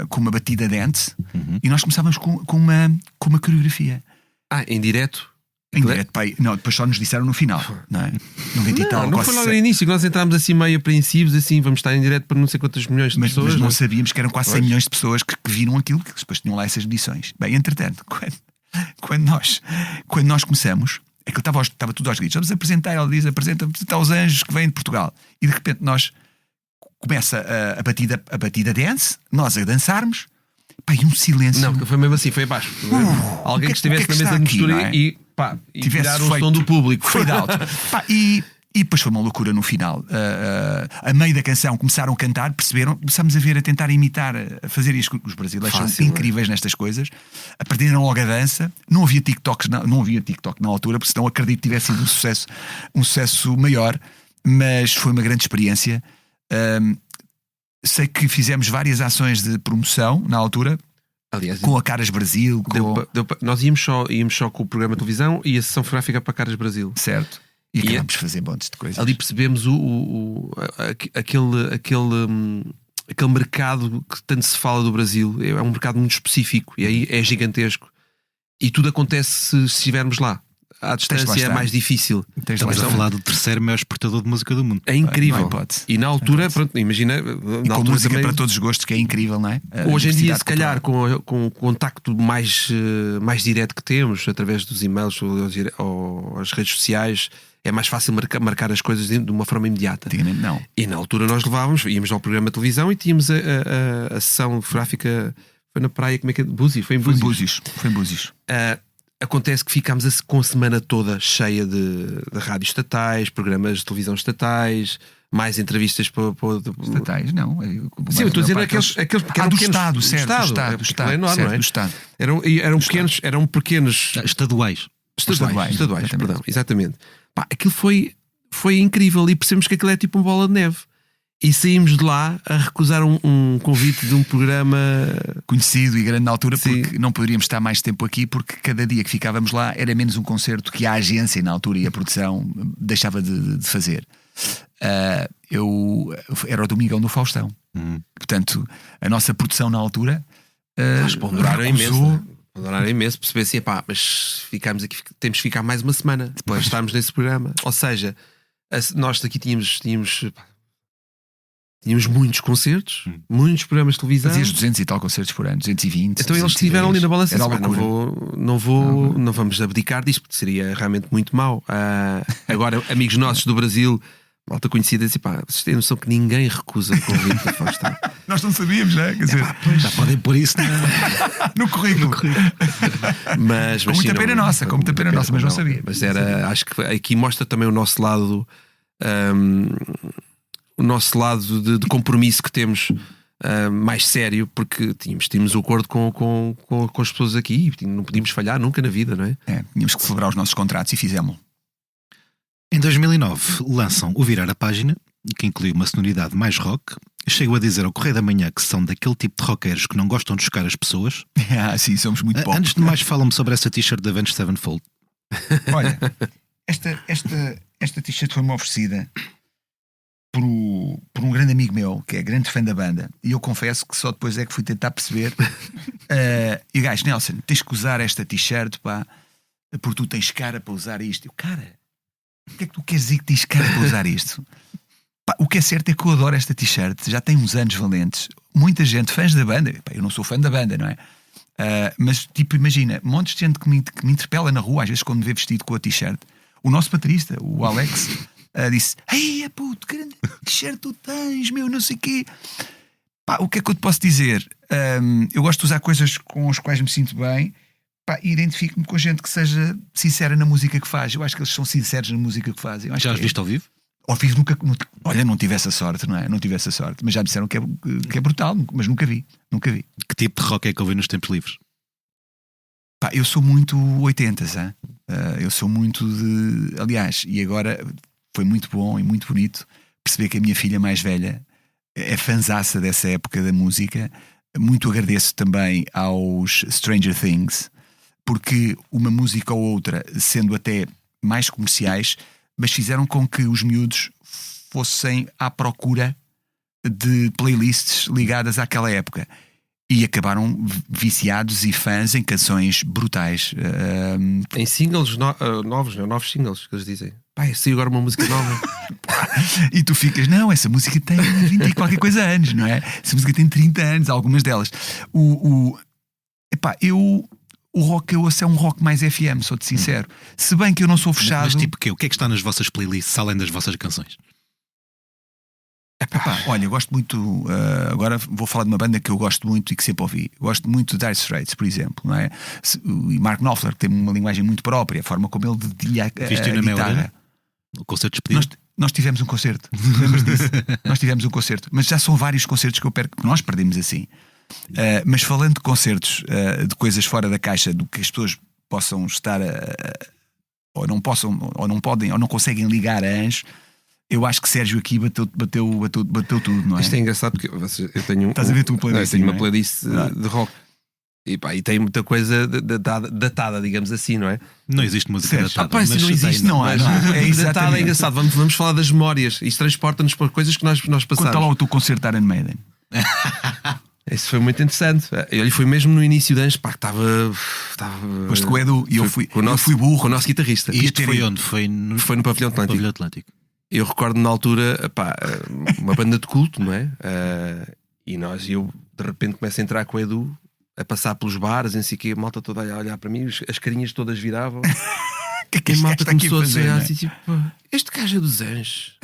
com uma batida dance, e nós começávamos com uma coreografia. Em direto? Em direto, pai. Não, depois só nos disseram no final, não é? 90 e tal. Não foi logo no início, que nós entrámos assim meio apreensivos, assim, vamos estar em direto para não sei quantos milhões de pessoas. Mas não sabíamos que eram quase 100 milhões de pessoas que viram aquilo, que depois tinham lá essas medições. Bem, entretanto, quando nós começamos, aquilo estava tudo aos gritos. Vamos apresentar, ela diz, apresenta os anjos que vêm de Portugal. E de repente começa a batida dance, nós a dançarmos, pá, e um silêncio. Não, foi mesmo assim, foi abaixo. Alguém que estivesse na mesa de mistura e tirar o som do público. Foi de alto. Pá, e depois foi uma loucura no final. A meio da canção começaram a cantar, perceberam, começámos a tentar imitar, a fazer isto. Os brasileiros são incríveis nestas coisas. Aprenderam logo a dança. Não havia TikTok na altura, porque senão acredito que tivesse sido um sucesso maior. Mas foi uma grande experiência. Sei que fizemos várias ações de promoção na altura. Aliás, com a Caras Brasil. Nós íamos só com o programa de televisão e a sessão fotográfica para a Caras Brasil. Certo. E acabamos de fazer montes de coisas. Ali percebemos aquele mercado que tanto se fala do Brasil. É um mercado muito específico e aí é gigantesco. E tudo acontece se estivermos lá. À distância é mais difícil. Estamos a falar do 3º maior exportador de música do mundo. É incrível. E na altura, pronto, imagina. E com música também, para todos os gostos, que é incrível, não é? Hoje em dia, se calhar, com o contacto mais direto que temos, através dos e-mails ou as redes sociais, é mais fácil marcar as coisas de uma forma imediata. Não. E na altura nós íamos ao programa de televisão e tínhamos a sessão fotográfica. Foi na praia, como é que é? Búzios? Foi em Búzios. Foi em Búzios. Acontece que ficámos com a semana toda cheia de rádios estatais, programas de televisão estatais, mais entrevistas para estatais, não. Sim, eu estou a dizer aqueles do Estado, certo? Do Estado, enorme, não é? Do Estado. Eram pequenos estaduais, perdão, exatamente. Pá, aquilo foi incrível e percebemos que aquilo é tipo uma bola de neve. E saímos de lá a recusar um convite de um programa conhecido e grande na altura, porque não poderíamos estar mais tempo aqui, porque cada dia que ficávamos lá era menos um concerto que a agência na altura e a produção deixava de fazer. Era o Domingão do Faustão. Portanto, a nossa produção na altura ponderaram imenso, perceber assim, mas ficámos aqui, temos que ficar mais uma semana depois de estarmos nesse programa. Ou seja, nós aqui tínhamos muitos concertos, muitos programas de televisão. Fazias 200 e tal concertos por ano, 220. Então eles estiveram ali na balança. Não vamos abdicar disto, porque seria realmente muito mau. Agora, amigos nossos do Brasil, malta conhecida, dizem, vocês têm noção que ninguém recusa o convite da Faustão. Nós não sabíamos, não é? Quer dizer, já podem pôr isso no currículo. Mas com muita pena nossa, mas não sabia. Mas acho que aqui mostra também o nosso lado. O nosso lado de compromisso que temos mais sério, porque tínhamos o acordo com as pessoas aqui e não podíamos falhar nunca na vida, não é? Tínhamos que celebrar os nossos contratos e fizemos-lo. Em 2009 lançam o Virar a Página, que inclui uma sonoridade mais rock. Chego a dizer ao Correio da Manhã que são daquele tipo de rockeiros que não gostam de chocar as pessoas. Sim, somos muito pop. Antes de mais, fala-me sobre essa t-shirt da Avenged Sevenfold. Olha, esta t-shirt foi-me oferecida por um grande amigo meu, que é grande fã da banda, e eu confesso que só depois é que fui tentar perceber. E o gajo, Nelson, tens que usar esta t-shirt, porque tu tens cara para usar isto. Eu, cara, o que é que tu queres dizer que tens cara para usar isto? O que é certo é que eu adoro esta t-shirt, já tem uns anos valentes. Muita gente, fãs da banda, eu não sou fã da banda, não é? Mas tipo, imagina, montes de gente que me interpela na rua, às vezes quando me vê vestido com a t-shirt. O nosso baterista, o Alex, disse: "Ei, puto, que grande t-shirt tu tens, meu, não sei o quê." O que é que eu te posso dizer? Eu gosto de usar coisas com as quais me sinto bem, e identifico-me com gente que seja sincera na música que faz. Eu acho que eles são sinceros na música que fazem. Já os viste ao vivo? Ao vivo nunca. Olha, não tive essa sorte, não é? Não tive essa sorte, mas já me disseram que é brutal, mas nunca vi. Que tipo de rock é que ouvi nos tempos livres? Eu sou muito 80s, hein? Eu sou muito de. Aliás, e agora foi muito bom e muito bonito perceber que a minha filha mais velha é fanzaça dessa época da música. muito agradeço também aos Stranger Things, porque uma música ou outra, sendo até mais comerciais, mas fizeram com que os miúdos fossem à procura de playlists ligadas àquela época. E acabaram viciados e fãs em canções brutais. Em singles novos, não? Novos singles que eles dizem. Pai, saiu agora uma música nova. E tu ficas, não, essa música tem 20 e qualquer coisa anos, não é? Essa música tem 30 anos, algumas delas. O rock que eu ouço é um rock mais FM, sou-te sincero. Se bem que eu não sou fechado. Mas tipo quê? O que é que está nas vossas playlists, além das vossas canções? Olha, eu gosto muito. Agora vou falar de uma banda que eu gosto muito e que sempre ouvi. Gosto muito de Dire Straits, por exemplo, não é? E Mark Knopfler tem uma linguagem muito própria, a forma como ele dedilha a guitarra. O concerto de despedida? Nós tivemos um concerto, lembras disso? Nós tivemos um concerto, mas já são vários concertos que nós perdemos assim. Mas falando de concertos, de coisas fora da caixa, do que as pessoas possam estar ou não possam, ou não podem, ou não conseguem ligar a Anjo. Eu acho que Sérgio aqui bateu tudo, não é? Isto é engraçado porque eu tenho. Estás a ver a tua playlist? Tenho uma playlist de rock e tem muita coisa datada, digamos assim, não é? Não existe música datada. Mas não existe, não há. É Datada é engraçado. Vamos falar das memórias. Isto transporta-nos por coisas que nós passamos. Conta lá o teu concerto Iron Maiden. Isso foi muito interessante. Ele foi mesmo no início de anos, pá, que estava. Pois com o Edu e eu fui burro. Com o nosso guitarrista. E isto foi onde? Foi no Pavilhão Atlântico. Eu recordo na altura, pá, uma banda de culto, não é? E eu de repente começo a entrar com o Edu, a passar pelos bares, em si que a malta toda a olhar para mim, as carinhas todas viravam. que a malta começou a fazer, olhar né? assim, tipo, este gajo é dos Anjos.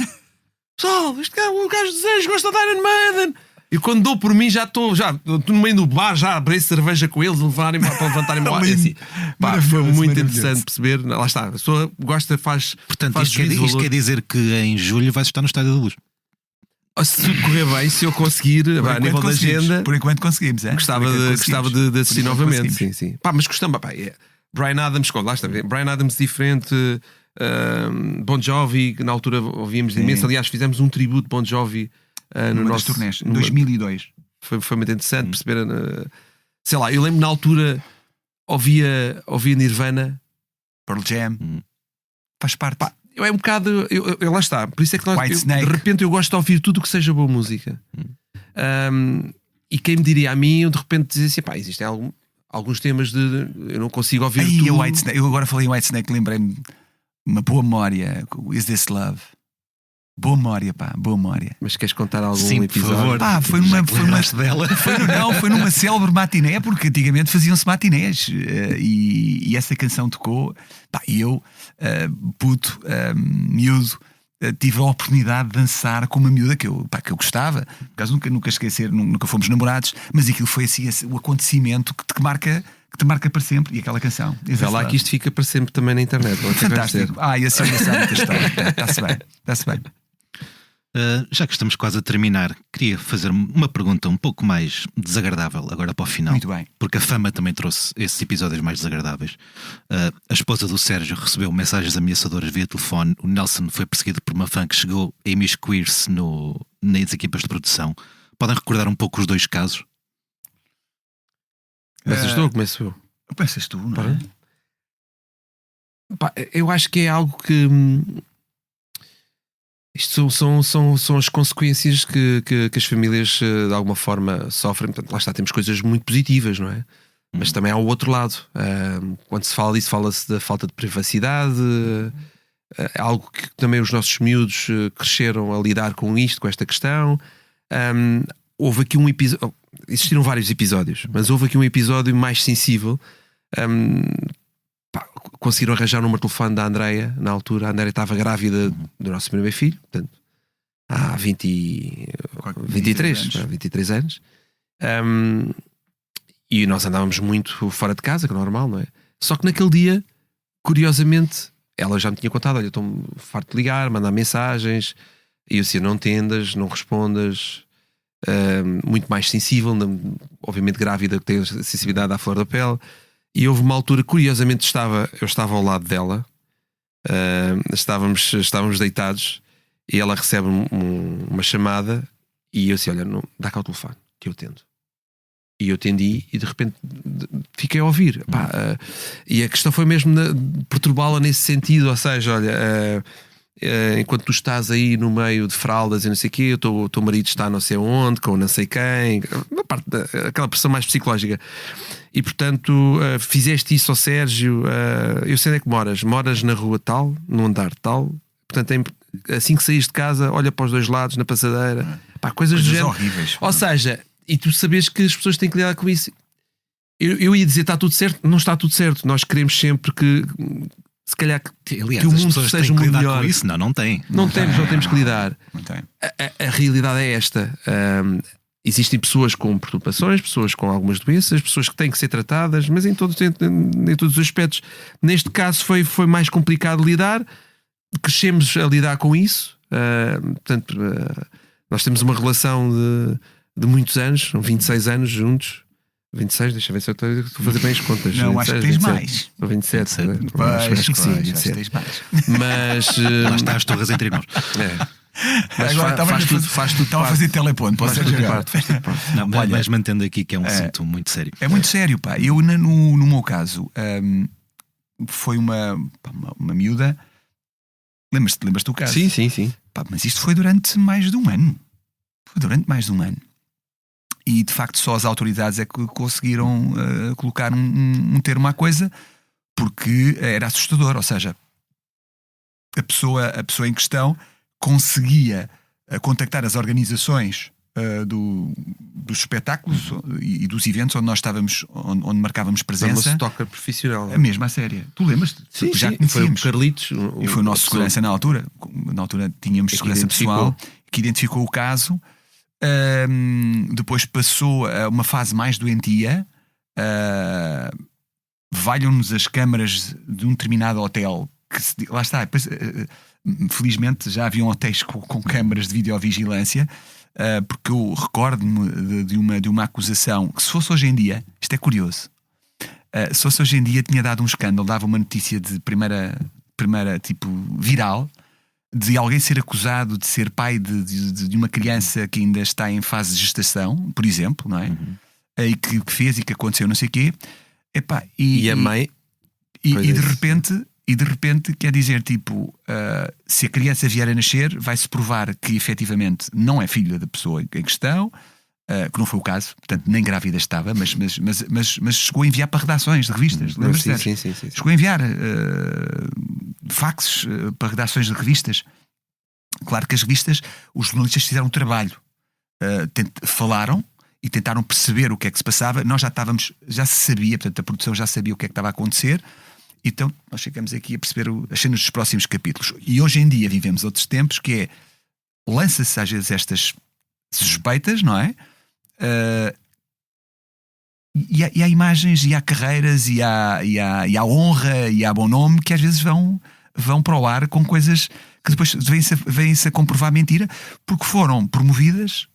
Pessoal, o gajo dos Anjos gosta de Iron Maiden. E quando dou por mim, já estou no meio do bar, já abri cerveja com eles, levarem para levantarem-me lá. Assim, pá, foi muito interessante perceber. Lá está, a pessoa gosta, faz. Portanto, isto quer dizer que em julho vais estar no Estádio da Luz. Se correr bem, se eu conseguir, a nível da agenda. Por enquanto conseguimos, é? Gostava de assistir novamente. Sim. Pá, mas gostamos, pá, Bryan Adams, lá está, Bryan Adams diferente. Bon Jovi, que na altura ouvíamos imenso. Aliás, fizemos um tributo Bon Jovi. No nosso turnés, em 2002. Foi muito interessante perceber. Sei lá, eu lembro na altura ouvia Nirvana, Pearl Jam, faz parte. Pá, é um bocado. Eu lá está, por isso é que de repente eu gosto de ouvir tudo o que seja boa música. E quem me diria a mim, eu de repente dizia assim: pá, existem alguns temas eu não consigo ouvir tudo. Eu agora falei em Whitesnake, lembrei-me uma boa memória. Is This Love? Boa memória, pá, boa memória. Mas queres contar algum episódio? Por favor. Pá, foi numa célebre matiné, porque antigamente faziam-se matinés e essa canção tocou. Pá, e eu, puto, miúdo, tive a oportunidade de dançar com uma miúda que eu gostava. Por acaso nunca esquecer, nunca fomos namorados, mas aquilo foi assim o acontecimento que te marca para sempre. E aquela canção. Vê lá que isto fica para sempre também na internet. Fantástico. E assim muita história. Está-se bem. Já que estamos quase a terminar, queria fazer uma pergunta um pouco mais desagradável agora para o final. Muito bem. Porque a fama também trouxe esses episódios mais desagradáveis. A esposa do Sérgio recebeu mensagens ameaçadoras via telefone. O Nelson foi perseguido por uma fã que chegou a imiscuir-se nas equipas de produção. Podem recordar um pouco os dois casos? Começas tu ou começo eu? Pensas tu, não é? Pá, eu acho que é algo que isto são as consequências que as famílias de alguma forma sofrem. Portanto, lá está, temos coisas muito positivas, não é? Mas também há o outro lado. Quando se fala disso, fala-se da falta de privacidade. É algo que também os nossos miúdos cresceram a lidar com isto, com esta questão. Houve aqui um episódio. Existiram vários episódios, mas houve aqui um episódio mais sensível. Conseguiram arranjar o número de telefone da Andreia. Na altura a Andreia estava grávida do nosso primeiro filho, portanto, há 23 anos. E nós andávamos muito fora de casa, que é normal, não é? Só que naquele dia, curiosamente, ela já me tinha contado: olha, estou farto de ligar, mandar mensagens, e eu disse: não atendas, não respondas. Muito mais sensível, obviamente grávida, que tem sensibilidade à flor da pele. E houve uma altura, curiosamente, eu estava ao lado dela, estávamos deitados, e ela recebe uma chamada, e eu disse: olha, não, dá cá o telefone, que eu atendo. E eu atendi e de repente fiquei a ouvir. E a questão foi mesmo perturbá-la nesse sentido. Ou seja, olha, enquanto tu estás aí no meio de fraldas e não sei o quê, o teu marido está não sei onde, com não sei quem, uma parte aquela pressão mais psicológica. E portanto, fizeste isso ao Sérgio. Eu sei onde é que moras na rua tal, no andar tal. Portanto, assim que saís de casa, olha para os dois lados, na passadeira. Coisas do género. Horríveis. Ou seja, e tu sabes que as pessoas têm que lidar com isso. Eu ia dizer está tudo certo, não está tudo certo. Nós queremos sempre que, se calhar, Aliás, que o as mundo pessoas seja têm um que mundo lidar melhor. com isso. Não tem. Não temos que lidar. Não tem. A realidade é esta. Existem pessoas com perturbações, pessoas com algumas doenças, pessoas que têm que ser tratadas, mas em todos os aspectos. Neste caso foi mais complicado lidar. Crescemos a lidar com isso. Portanto, nós temos uma relação de muitos anos, são 26 anos juntos. 26, deixa eu ver se eu estou a fazer bem as contas. Não, 26, acho que tens 27, mais. Ou 27, né? Acho que sim, 27. tens mais. Mas Lá está as torres entre nós. mas Agora faz tudo estava a fazer teleponto, posso faz tudo jogar. parte, faz tudo parte. Não, Olha, mas mantendo aqui que é um assunto muito sério. É muito sério, pá. Eu, no meu caso, foi uma miúda. Lembras-te do caso? Sim. Pá, mas isto foi durante mais de um ano. E de facto só as autoridades é que conseguiram colocar um termo à coisa, porque era assustador. Ou seja, a pessoa em questão conseguia contactar as organizações dos espetáculos e dos eventos onde nós estávamos, onde marcávamos É uma presença. stalker profissional. A mesma séria. Tu lembras-te? Sim, Já foi o conhecíamos. Carlitos. E foi o nosso segurança na altura. Na altura tínhamos que segurança identificou. pessoal que identificou o caso. Depois passou a uma fase mais doentia. Valham-nos as câmaras de um determinado hotel. Lá está. Depois, felizmente já haviam hotéis com câmaras de videovigilância. Porque eu recordo-me de uma acusação que, se fosse hoje em dia, isto é curioso, se fosse hoje em dia, tinha dado um escândalo, dava uma notícia de primeira tipo viral, de alguém ser acusado de ser pai de uma criança que ainda está em fase de gestação, por exemplo, não é? E que fez e que aconteceu não sei o quê. Epá, E a mãe. e de repente quer dizer, tipo, se a criança vier a nascer, vai-se provar que efetivamente não é filha da pessoa em questão, que não foi o caso, portanto nem grávida estava, mas chegou a enviar para redações de revistas. Lembras-te? Sim. Chegou a enviar faxes para redações de revistas. Claro que as revistas, os jornalistas fizeram um trabalho, falaram e tentaram perceber o que é que se passava. Nós já se sabia, portanto a produção já sabia o que é que estava a acontecer. Então nós ficamos aqui a perceber as cenas dos próximos capítulos. E hoje em dia vivemos outros tempos, que é, lança-se às vezes estas suspeitas, não é? E há imagens, e há carreiras, e há honra, e há bom nome, que às vezes vão para o ar com coisas que depois vêm-se a comprovar mentira, porque foram promovidas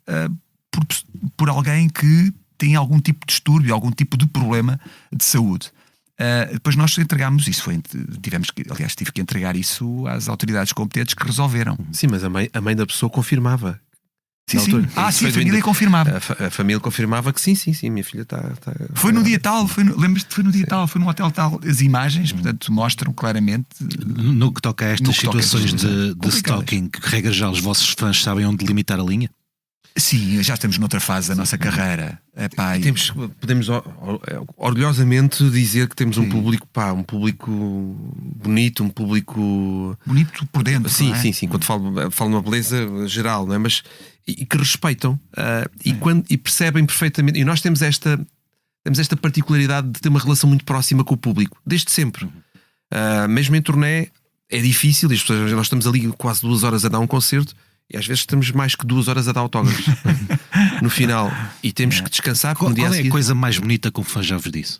por alguém que tem algum tipo de distúrbio, algum tipo de problema de saúde. Depois nós entregámos isso, tive que entregar isso às autoridades competentes, que resolveram. Sim, mas a mãe da pessoa confirmava. Sim, Na sim. altura. A Isso foi família confirmava. A família confirmava que sim, minha filha está. Foi no dia tal, lembras-te, foi no dia tal, foi no hotel tal. As imagens, portanto, mostram claramente. No que toca a estas No que toca a situações estas de complicadas. stalking, que regra já os vossos fãs sabem onde limitar a linha? Sim, já estamos noutra fase da nossa carreira. Epá, Podemos orgulhosamente dizer que temos um Sim. público, um público bonito, um público. bonito por dentro. Sim, não é? sim. Quando falo numa beleza geral, não é? Mas e que respeitam e percebem perfeitamente. E nós temos esta particularidade de ter uma relação muito próxima com o público, desde sempre. Mesmo em turnê é difícil, nós estamos ali quase 2 horas a dar um concerto. E às vezes estamos mais que 2 horas a dar autógrafos no final. E temos que descansar. Qual dia a é a seguir... coisa mais bonita que um fã já vos disse?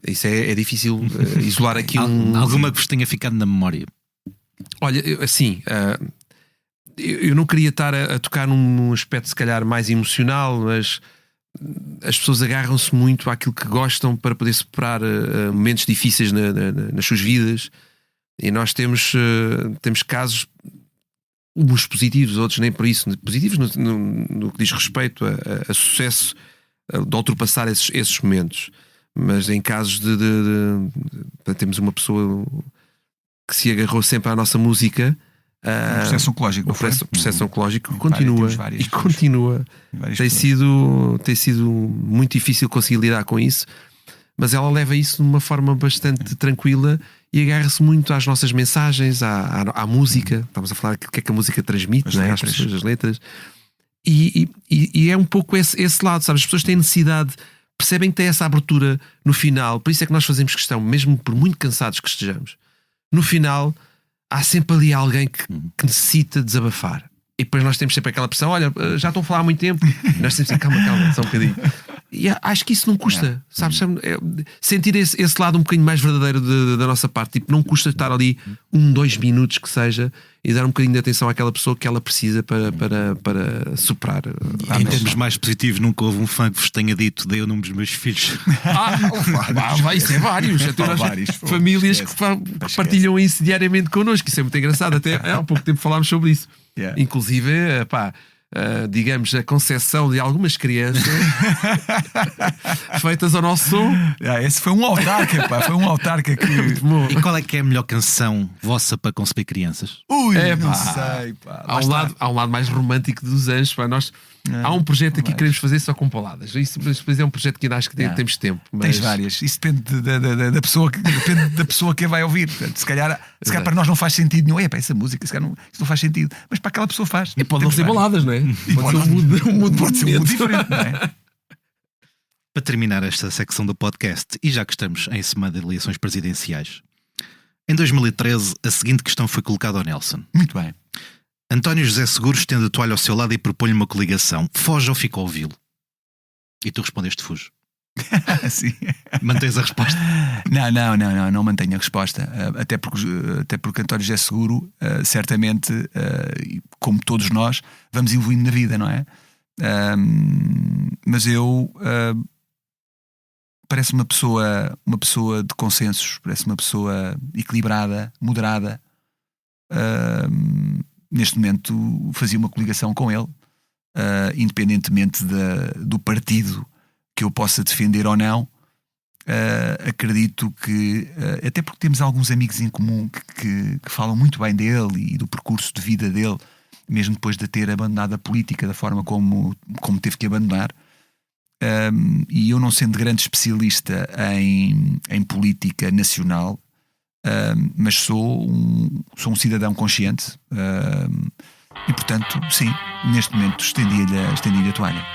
Isso é difícil isolar aqui Alguma que vos tenha ficado na memória? Olha, assim, eu não queria estar a tocar num aspecto se calhar mais emocional, mas as pessoas agarram-se muito àquilo que gostam para poder superar momentos difíceis nas suas vidas. E nós temos casos uns positivos, outros nem por isso. Positivos no que diz respeito a sucesso, de ultrapassar esses momentos. Mas em casos de temos uma pessoa que se agarrou sempre à nossa música. O processo oncológico. O processo oncológico Várias, continua. Tem sido muito difícil conseguir lidar com isso, mas ela leva isso de uma forma bastante tranquila e agarra-se muito às nossas mensagens, à música. Estamos a falar do que é que a música transmite, não é? Às pessoas, as letras. E é um pouco esse lado, sabe? As pessoas têm necessidade, percebem que tem essa abertura no final. Por isso é que nós fazemos questão, mesmo por muito cansados que estejamos, no final há sempre ali alguém que necessita desabafar. E depois nós temos sempre aquela pressão: olha, já estão a falar há muito tempo. E nós temos que calma, só um bocadinho. E acho que isso não custa, sabes? Sentir esse lado um bocadinho mais verdadeiro da nossa parte. Tipo, não custa estar ali 2 minutos que seja e dar um bocadinho de atenção àquela pessoa que ela precisa para superar. Em termos mais positivos, nunca houve um fã que vos tenha dito: dei o nome dos meus filhos. Isso é vários. Famílias que partilham isso diariamente connosco. Isso é muito engraçado. Até há pouco tempo falámos sobre isso. Inclusive, digamos, a concepção de algumas crianças feitas ao nosso som. Esse foi um autarca, foi um autarca que... E qual é que é a melhor canção vossa para conceber crianças? Não sei, pá. Há um lado mais romântico dos anjos, pá. Há um projeto aqui que queremos fazer só com baladas. Isso depois é um projeto que ainda acho que temos tempo. Mas... Tens várias. Isso depende da pessoa que vai ouvir. Portanto, se calhar para nós não faz sentido nenhum. Essa música, se calhar isso não faz sentido. Mas para aquela pessoa faz. E pode não ser baladas, não é? Pode ser um mundo diferente, não é? Para terminar esta secção do podcast, e já que estamos em semana de eleições presidenciais, em 2013 a seguinte questão foi colocada ao Nelson. Muito bem. António José Seguro estende a toalha ao seu lado e propõe-lhe uma coligação. Foge ou fica a ouvi-lo? E tu respondeste: fujo. Sim. Mantens a resposta? Não mantenho a resposta. Até porque António José Seguro, certamente, como todos nós, vamos evoluindo na vida, não é? Mas eu parece uma pessoa de consensos, parece uma pessoa equilibrada, moderada. Neste momento fazia uma coligação com ele, independentemente do partido que eu possa defender ou não. Acredito que, até porque temos alguns amigos em comum que falam muito bem dele e do percurso de vida dele, mesmo depois de ter abandonado a política da forma como teve que abandonar. E eu, não sendo grande especialista em política nacional, mas sou um cidadão consciente, e portanto, sim, neste momento estendi-lhe a toalha.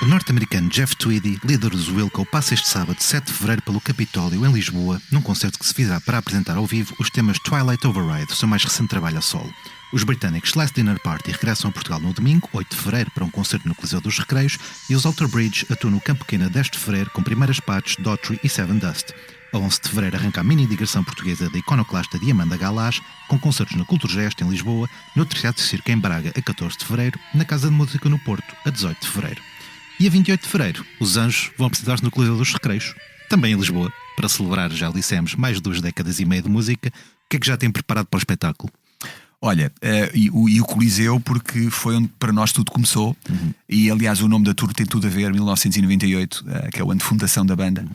O norte-americano Jeff Tweedy, líder dos Wilco, passa este sábado, 7 de fevereiro, pelo Capitólio, em Lisboa, num concerto que se fizer para apresentar ao vivo os temas Twilight Override, o seu mais recente trabalho a solo. Os britânicos Last Dinner Party regressam a Portugal no domingo, 8 de fevereiro, para um concerto no Coliseu dos Recreios, e os Alter Bridge atuam no Campo Pequeno 10 de fevereiro, com Primeiras Partes, Daughtry e Seven Dust. A 11 de fevereiro arranca a mini-digressão portuguesa da iconoclasta de Amanda Galás, com concertos na Culturgest em Lisboa, no Teatro Circo em Braga a 14 de fevereiro, na Casa de Música no Porto a 18 de fevereiro. E a 28 de fevereiro, os Anjos vão apresentar-se no Coliseu dos Recreios, também em Lisboa, para celebrar, já dissemos, mais de 2 décadas e meia de música. O que é que já tem preparado para o espetáculo? Olha, e o Coliseu, porque foi onde para nós tudo começou. E aliás o nome da tour tem tudo a ver, 1998, que é o ano de fundação da banda.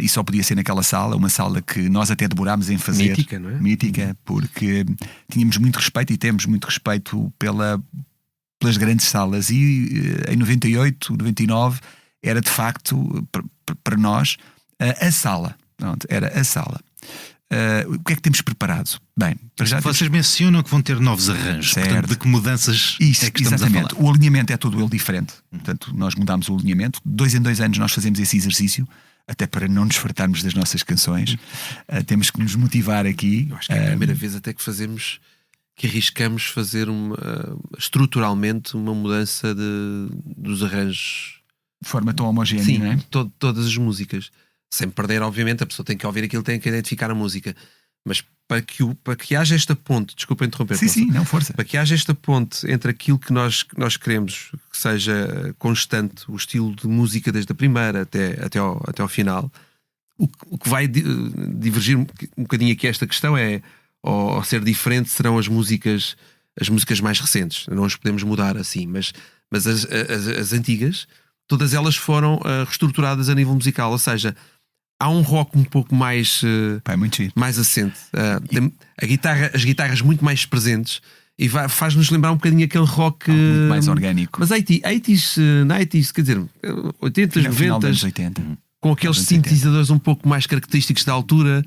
E só podia ser naquela sala, uma sala que nós até demorámos em fazer. Mítica, não é? Mítica, porque tínhamos muito respeito e temos muito respeito pelas grandes salas. E em 98, 99 era de facto para nós a sala. Pronto, era a sala. O que é que temos preparado? Bem, para já vocês mencionam que vão ter novos arranjos. Portanto, de que mudanças é que estamos exatamente. a falar? O alinhamento é todo ele diferente. Portanto, nós mudámos o alinhamento. De 2 em 2 anos nós fazemos esse exercício, até para não nos fartarmos das nossas canções. Temos que nos motivar aqui. Eu acho que é a primeira vez até que arriscamos fazer estruturalmente uma mudança dos arranjos de forma tão homogénea. Sim, não é? Todas as músicas, sem perder, obviamente, a pessoa tem que ouvir aquilo, tem que identificar a música, Mas para que haja esta ponte, desculpa interromper, Sim, não, força. para que haja esta ponte entre aquilo que nós queremos que seja constante, o estilo de música desde a primeira até ao final, o que vai divergir um bocadinho aqui esta questão é, ou ser diferente, serão as músicas mais recentes. Não as podemos mudar assim, mas as antigas, todas elas foram reestruturadas a nível musical, ou seja, há um rock um pouco mais muito giro. mais assente, tem as guitarras muito mais presentes e faz-nos lembrar um bocadinho aquele rock muito mais orgânico. mas 90s, quer dizer, 80s, Final dos 90s, 80. com aqueles sintetizadores um pouco mais característicos da altura.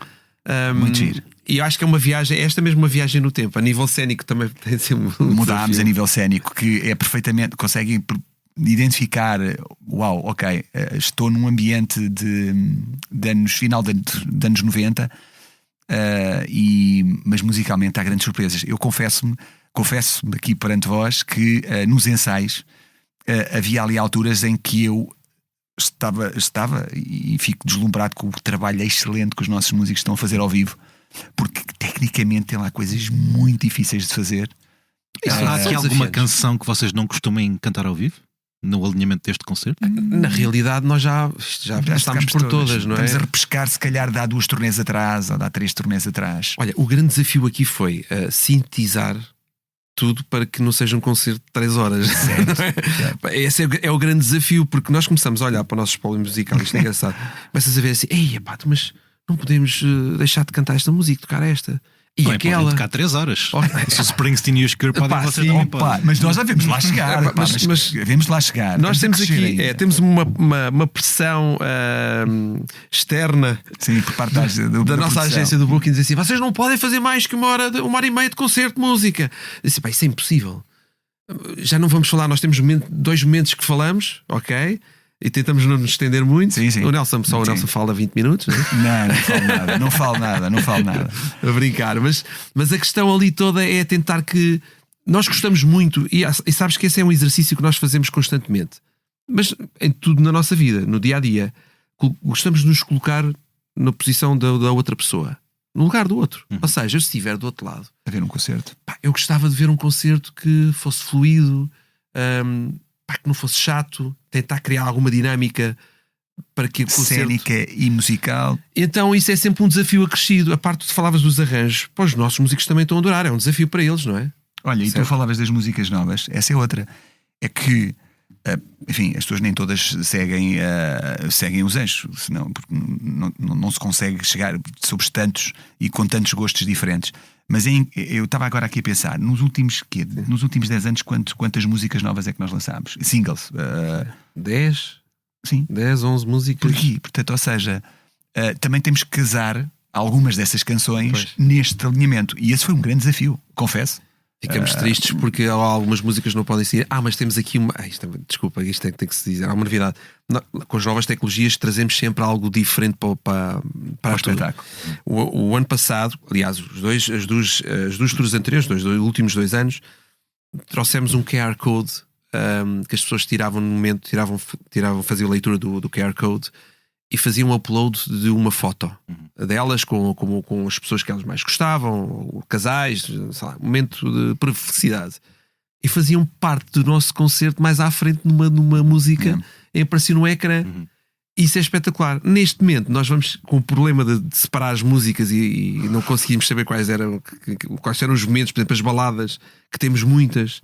Muito giro. E eu acho que é uma viagem, esta mesmo uma viagem no tempo. A nível cénico também tem de ser Mudámos desafio. a nível cénico, que é perfeitamente, conseguem identificar, uau, ok, estou num ambiente de anos, final de anos 90, mas musicalmente há grandes surpresas. Eu confesso aqui perante vós que nos ensaios havia ali alturas em que eu estava e fico deslumbrado com o trabalho excelente que os nossos músicos estão a fazer ao vivo, porque tecnicamente tem lá coisas muito difíceis de fazer. Há aqui são alguma desafiantes. canção que vocês não costumem cantar ao vivo? No alinhamento deste concerto? Na realidade, nós já passámos por todas, não é? Estamos a repescar, se calhar, de há 2 turnês atrás ou de há 3 turnês atrás. Olha, o grande desafio aqui foi sintetizar tudo para que não seja um concerto de 3 horas. Esse é o grande desafio, porque nós começamos a olhar para o nosso espólio musical, isto é engraçado. Começas a ver assim, ei, pá, mas não podemos deixar de cantar esta música, tocar esta. E Bem, aquela. podem tocar 3 horas. Oh. Se o Springsteen e os Cure podem, Pá, vocês sim, também Pá, podem. mas nós já vemos lá chegar. Epá, pá, mas vemos lá chegar. Nós Estamos temos a crescer aqui, ainda. temos uma pressão externa Sim, por parte da da nossa produção. agência do Booking, dizer assim: vocês não podem fazer mais que 1 hora e meia de concerto de música. Eu disse, pá, isso é impossível. Já não vamos falar, nós temos 2 momentos que falamos, ok? E tentamos não nos estender muito. Sim, sim. O Nelson fala 20 minutos, né? Não falo nada. A brincar, mas a questão ali toda é tentar que nós gostamos muito, e sabes que esse é um exercício que nós fazemos constantemente, mas em tudo na nossa vida, no dia a dia, gostamos de nos colocar na posição da outra pessoa, no lugar do outro. Ou seja, eu se estiver do outro lado, A ver um concerto. pá, eu gostava de ver um concerto que fosse fluido, que não fosse chato, tentar criar alguma dinâmica para que o concerto... Cénica e musical. Então isso é sempre um desafio acrescido. A parte que tu falavas dos arranjos, pá, os nossos músicos também estão a adorar, é um desafio para eles, não é? Olha, e tu Certo. falavas das músicas novas, essa é outra. É que, enfim, as pessoas nem todas seguem os eixos, senão porque não se consegue chegar sobre tantos e com tantos gostos diferentes. Mas eu estava agora aqui a pensar, nos últimos 10 anos, quantas músicas novas é que nós lançámos? Singles. 10, Sim. 10, 11 músicas. Por aqui. Portanto, ou seja, também temos que casar algumas dessas canções Pois. neste alinhamento. E esse foi um grande desafio, confesso. Ficamos tristes porque há algumas músicas que não podem sair. Mas temos aqui uma. Desculpa, isto tem que se dizer. Há uma novidade. Com as novas tecnologias trazemos sempre algo diferente para o tudo. espetáculo. O ano passado, aliás, as duas tours anteriores, os últimos 2 anos, trouxemos um QR Code que as pessoas tiravam no momento, faziam a leitura do QR Code e faziam um upload de uma foto delas com as pessoas que elas mais gostavam, ou casais, sei lá, um momento de felicidade. E faziam parte do nosso concerto mais à frente numa música em aparecer no ecrã. Isso é espetacular. Neste momento, nós vamos com o problema de separar as músicas e não conseguimos saber quais eram os momentos, por exemplo, as baladas, que temos muitas.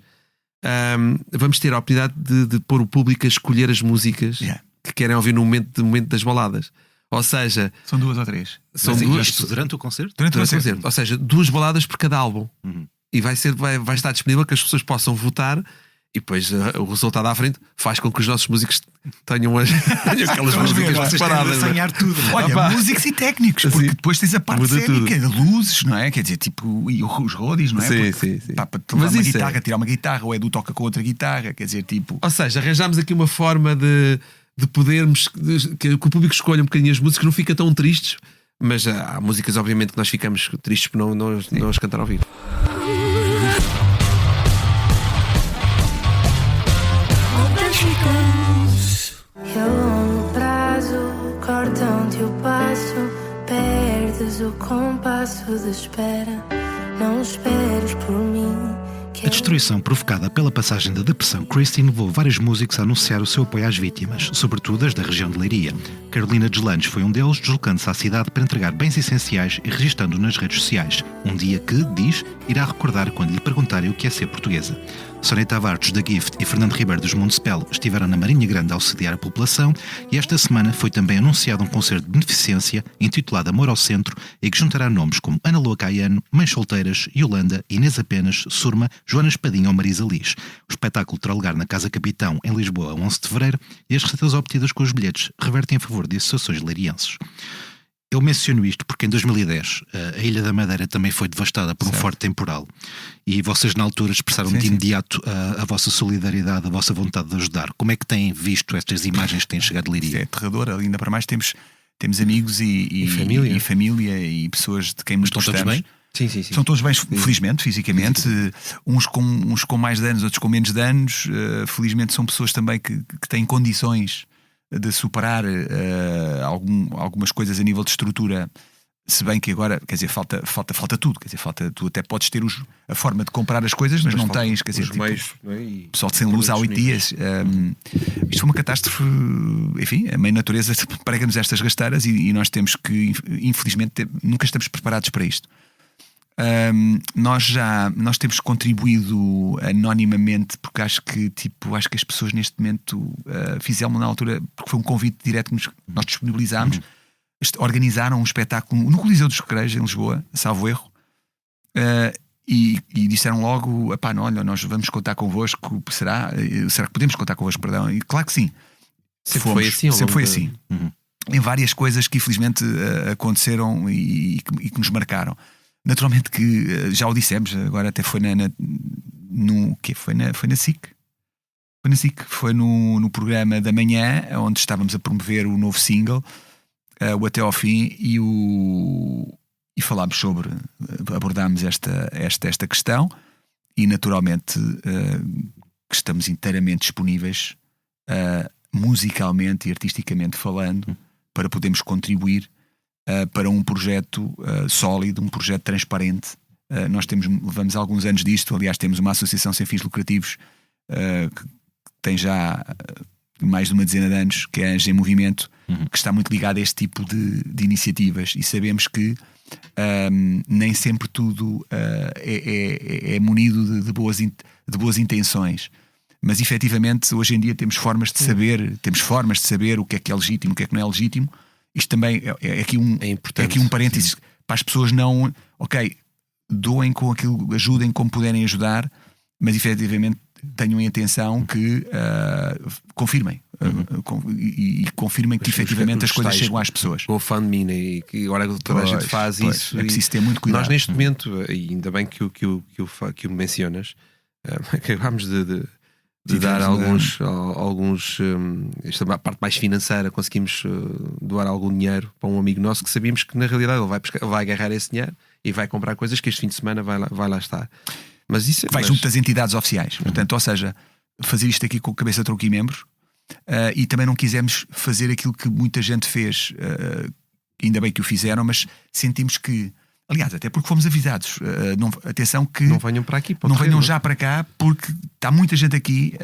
Vamos ter a oportunidade de pôr o público a escolher as músicas que querem ouvir no momento das baladas. Ou seja, São 2 ou 3. são Mas duas isto durante o concerto? Durante o durante o concerto. concerto. Ou seja, 2 baladas por cada álbum. E vai estar disponível que as pessoas possam votar. E depois o resultado à frente faz com que os nossos músicos tenham aquelas músicas Vocês separadas. têm de assanhar tudo. não é? Olha, Opa. músicos e técnicos, porque Sim. depois tens a parte Muda cénica, de luzes, não é? Quer dizer, tipo, e os roadies, não é? Sim, Porque, sim. pá, para te Mas levar uma isso guitarra, tirar uma guitarra, o Edu toca com outra guitarra, quer dizer, tipo. Ou seja, arranjámos aqui uma forma de podermos que o público escolha um bocadinho as músicas, não fica tão tristes, mas há músicas, obviamente, que nós ficamos tristes por não as cantar ao vivo. E a longo prazo cortam-te o passo, perdes o compasso de espera. Não esperes por mim. A destruição provocada pela passagem da Depressão Christine levou vários músicos a anunciar o seu apoio às vítimas, sobretudo as da região de Leiria. Carolina Deslandes foi um deles, deslocando-se à cidade para entregar bens essenciais e registando nas redes sociais. Um dia que, diz, irá recordar quando lhe perguntarem o que é ser portuguesa. Sónia Tavares, da Gift, e Fernando Ribeiro, dos Municipal, estiveram na Marinha Grande a auxiliar a população, e esta semana foi também anunciado um concerto de beneficência intitulado Amor ao Centro, e que juntará nomes como Ana Lua Caiano, Mães Solteiras, Yolanda, Inês Apenas, Surma, Joana Espadinha ou Marisa Liz. O espetáculo terá lugar na Casa Capitão, em Lisboa, a 11 de fevereiro, e as receitas obtidas com os bilhetes revertem a favor de associações leirienses. Eu menciono isto porque em 2010 a Ilha da Madeira também foi devastada por um forte temporal, e vocês na altura expressaram de imediato a vossa solidariedade, a vossa vontade de ajudar. Como é que têm visto estas imagens que têm chegado de Leiria? É aterrador, ainda para mais temos amigos e família e pessoas de quem nos gostamos. Todos bem? Sim. São todos bem, felizmente, fisicamente. Uns com mais danos, outros com menos danos. Felizmente são pessoas também que têm condições de superar algumas coisas a nível de estrutura, se bem que agora, quer dizer, falta tudo, quer dizer, tu até podes ter a forma de comprar as coisas, mas não tens, quer dizer, meios, pessoal sem luz há 8 dias. Isto foi uma catástrofe, enfim, a mãe natureza prega-nos estas rasteiras e nós temos que, infelizmente, nunca estamos preparados para isto. Nós temos contribuído anonimamente, porque acho que as pessoas neste momento fizeram na altura, porque foi um convite direto que nós disponibilizámos. Organizaram um espetáculo no Coliseu dos Recreios em Lisboa, salvo erro, e disseram logo: olha, nós vamos contar convosco. Será que podemos contar convosco? Perdão. E claro que sim. Sempre foi assim. Em várias coisas que infelizmente aconteceram e que nos marcaram. Naturalmente que já o dissemos, agora até foi foi na SIC. Foi na SIC, foi no programa da manhã, onde estávamos a promover o novo single, o Até ao Fim, e falámos abordámos esta questão, e naturalmente que estamos inteiramente disponíveis, musicalmente e artisticamente falando, para podermos contribuir para um projeto sólido, um projeto transparente. Nós levamos alguns anos disto. Aliás, temos uma associação sem fins lucrativos que tem já mais de uma dezena de anos, que é a Anjo em Movimento, que está muito ligada a este tipo de iniciativas, e sabemos que nem sempre tudo é munido de boas intenções. Mas efetivamente hoje em dia temos formas de saber o que é legítimo, o que é que não é legítimo. Isto também é aqui um parênteses, sim, para as pessoas não, doem com aquilo, ajudem como puderem ajudar, mas efetivamente tenham em atenção que confirmem e confirmem que efetivamente as coisas chegam às pessoas. GoFundMe, e que agora toda a gente faz isso. É preciso ter muito cuidado. Nós neste momento, e ainda bem que o mencionas, acabámos de dar alguns esta parte mais financeira, conseguimos doar algum dinheiro para um amigo nosso que sabíamos que na realidade ele vai agarrar esse dinheiro e vai comprar coisas que este fim de semana vai lá estar. Mas isso vai junto das entidades oficiais, portanto, ou seja, fazer isto aqui com cabeça, tronco e membros, e também não quisemos fazer aquilo que muita gente fez, ainda bem que o fizeram, mas sentimos que, aliás, até porque fomos avisados, atenção que não venham para aqui, não venham já para cá, porque está muita gente aqui,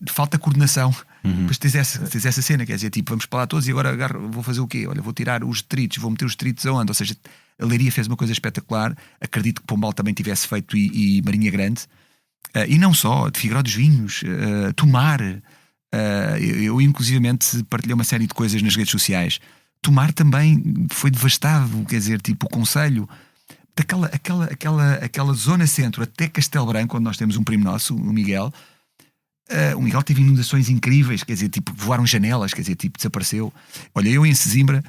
falta coordenação. Depois tens essa cena, quer dizer, vamos para lá todos e agora vou fazer o quê? Olha, vou tirar os detritos, vou meter os detritos aonde? Ou seja, a Leiria fez uma coisa espetacular, acredito que Pombal também tivesse feito, e Marinha Grande, e não só, de Figueiró dos Vinhos, Tomar, eu inclusivamente partilhei uma série de coisas nas redes sociais. Tomar também foi devastado, quer dizer, o Conselho, aquela zona centro até Castelo Branco, onde nós temos um primo nosso, o Miguel. O Miguel teve inundações incríveis, quer dizer, voaram janelas, quer dizer, desapareceu. Olha, eu em Sesimbra,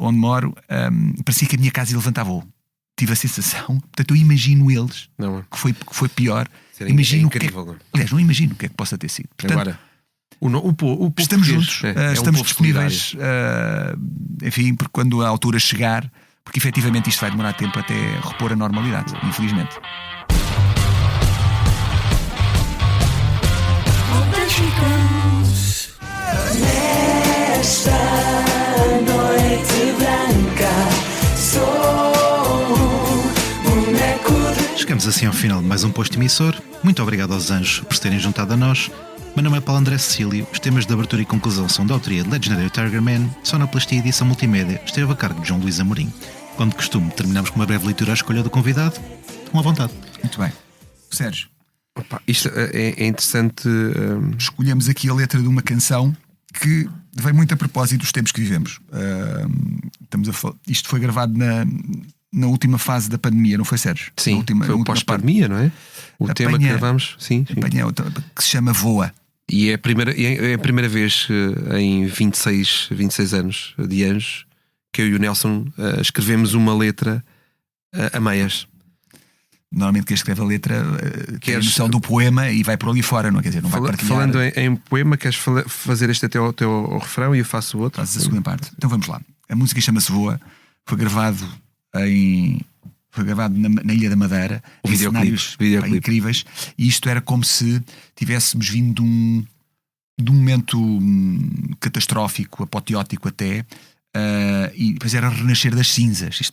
onde moro, parecia que a minha casa levantava voo. Tive a sensação, portanto eu imagino eles, que foi pior. Imagino aliás, não imagino o que é que possa ter sido. Portanto, agora, estamos juntos, estamos disponíveis, enfim, porque quando a altura chegar, porque efetivamente isto vai demorar tempo até repor a normalidade, infelizmente. Nesta noite branca, sou Chegamos assim ao final de mais um posto emissor. Muito obrigado aos anjos por se terem juntado a nós. Meu nome é Paulo André Cecílio. Os temas de abertura e conclusão são da autoria de Legendary Tiger Man. Sonoplastia e edição multimédia esteve a cargo de João Luís Amorim. Como de costume, terminamos com uma breve leitura à escolha do convidado. Estão à vontade. Muito bem. Sérgio, Opa, isto é interessante. escolhemos aqui a letra de uma canção que vem muito a propósito dos tempos que vivemos. Isto foi gravado na última fase da pandemia, não foi, Sérgio? Sim, na foi o pós-pandemia, não é? O tema que gravamos, sim. Que se chama Voa. E é a primeira vez em 26 anos de Anjos que eu e o Nelson escrevemos uma letra a meias. Normalmente quem escreve a letra tem a noção do poema e vai por ali fora, não quer dizer, não vai partilhar. Falando em poema, queres fazer este até ao refrão e eu faço o outro? Fazes a segunda parte. Então vamos lá. A música chama-se Voa, foi gravado na Ilha da Madeira, em cenários incríveis, e isto era como se tivéssemos vindo de um momento catastrófico, apoteótico até, e depois era renascer das cinzas, isto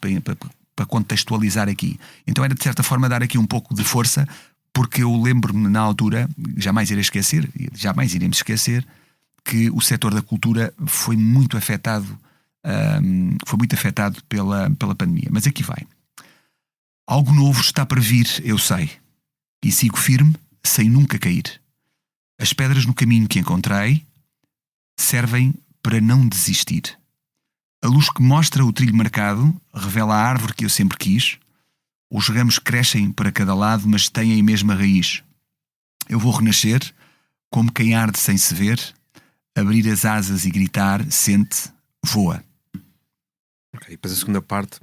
para contextualizar aqui. Então era de certa forma dar aqui um pouco de força, porque eu lembro-me na altura, jamais iremos esquecer, que o setor da cultura foi muito afetado pela pandemia. Mas aqui vai. Algo novo está para vir, eu sei, e sigo firme sem nunca cair. As pedras no caminho que encontrei servem para não desistir. A luz que mostra o trilho marcado revela a árvore que eu sempre quis. Os ramos crescem para cada lado, mas têm a mesma raiz. Eu vou renascer, como quem arde sem se ver, abrir as asas e gritar, sente, voa. Ok, depois a segunda parte.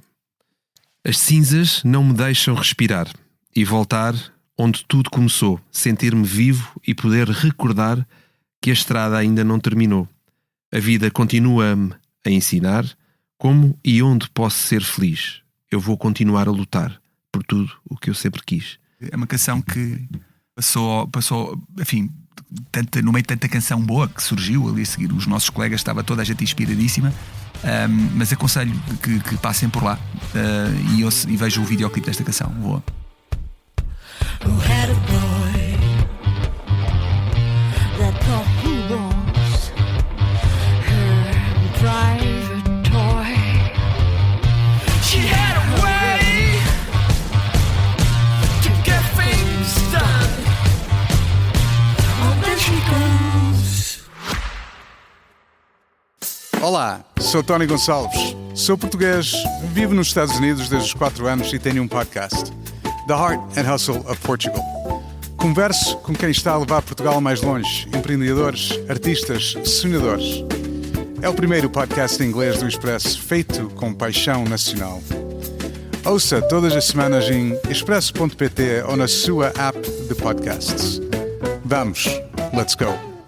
As cinzas não me deixam respirar e voltar onde tudo começou, sentir-me vivo e poder recordar que a estrada ainda não terminou. A vida continua-me a ensinar como e onde posso ser feliz. Eu vou continuar a lutar por tudo o que eu sempre quis. É uma canção que passou enfim, no meio de tanta canção boa que surgiu ali a seguir, os nossos colegas, estava toda a gente inspiradíssima, mas aconselho que passem por lá e vejam o videoclipe desta canção. Boa. Olá, sou Tony Gonçalves, sou português, vivo nos Estados Unidos desde os 4 anos e tenho um podcast, The Heart and Hustle of Portugal. Converso com quem está a levar Portugal mais longe, empreendedores, artistas, sonhadores. É o primeiro podcast em inglês do Expresso feito com paixão nacional. Ouça todas as semanas em expresso.pt ou na sua app de podcasts. Vamos, let's go!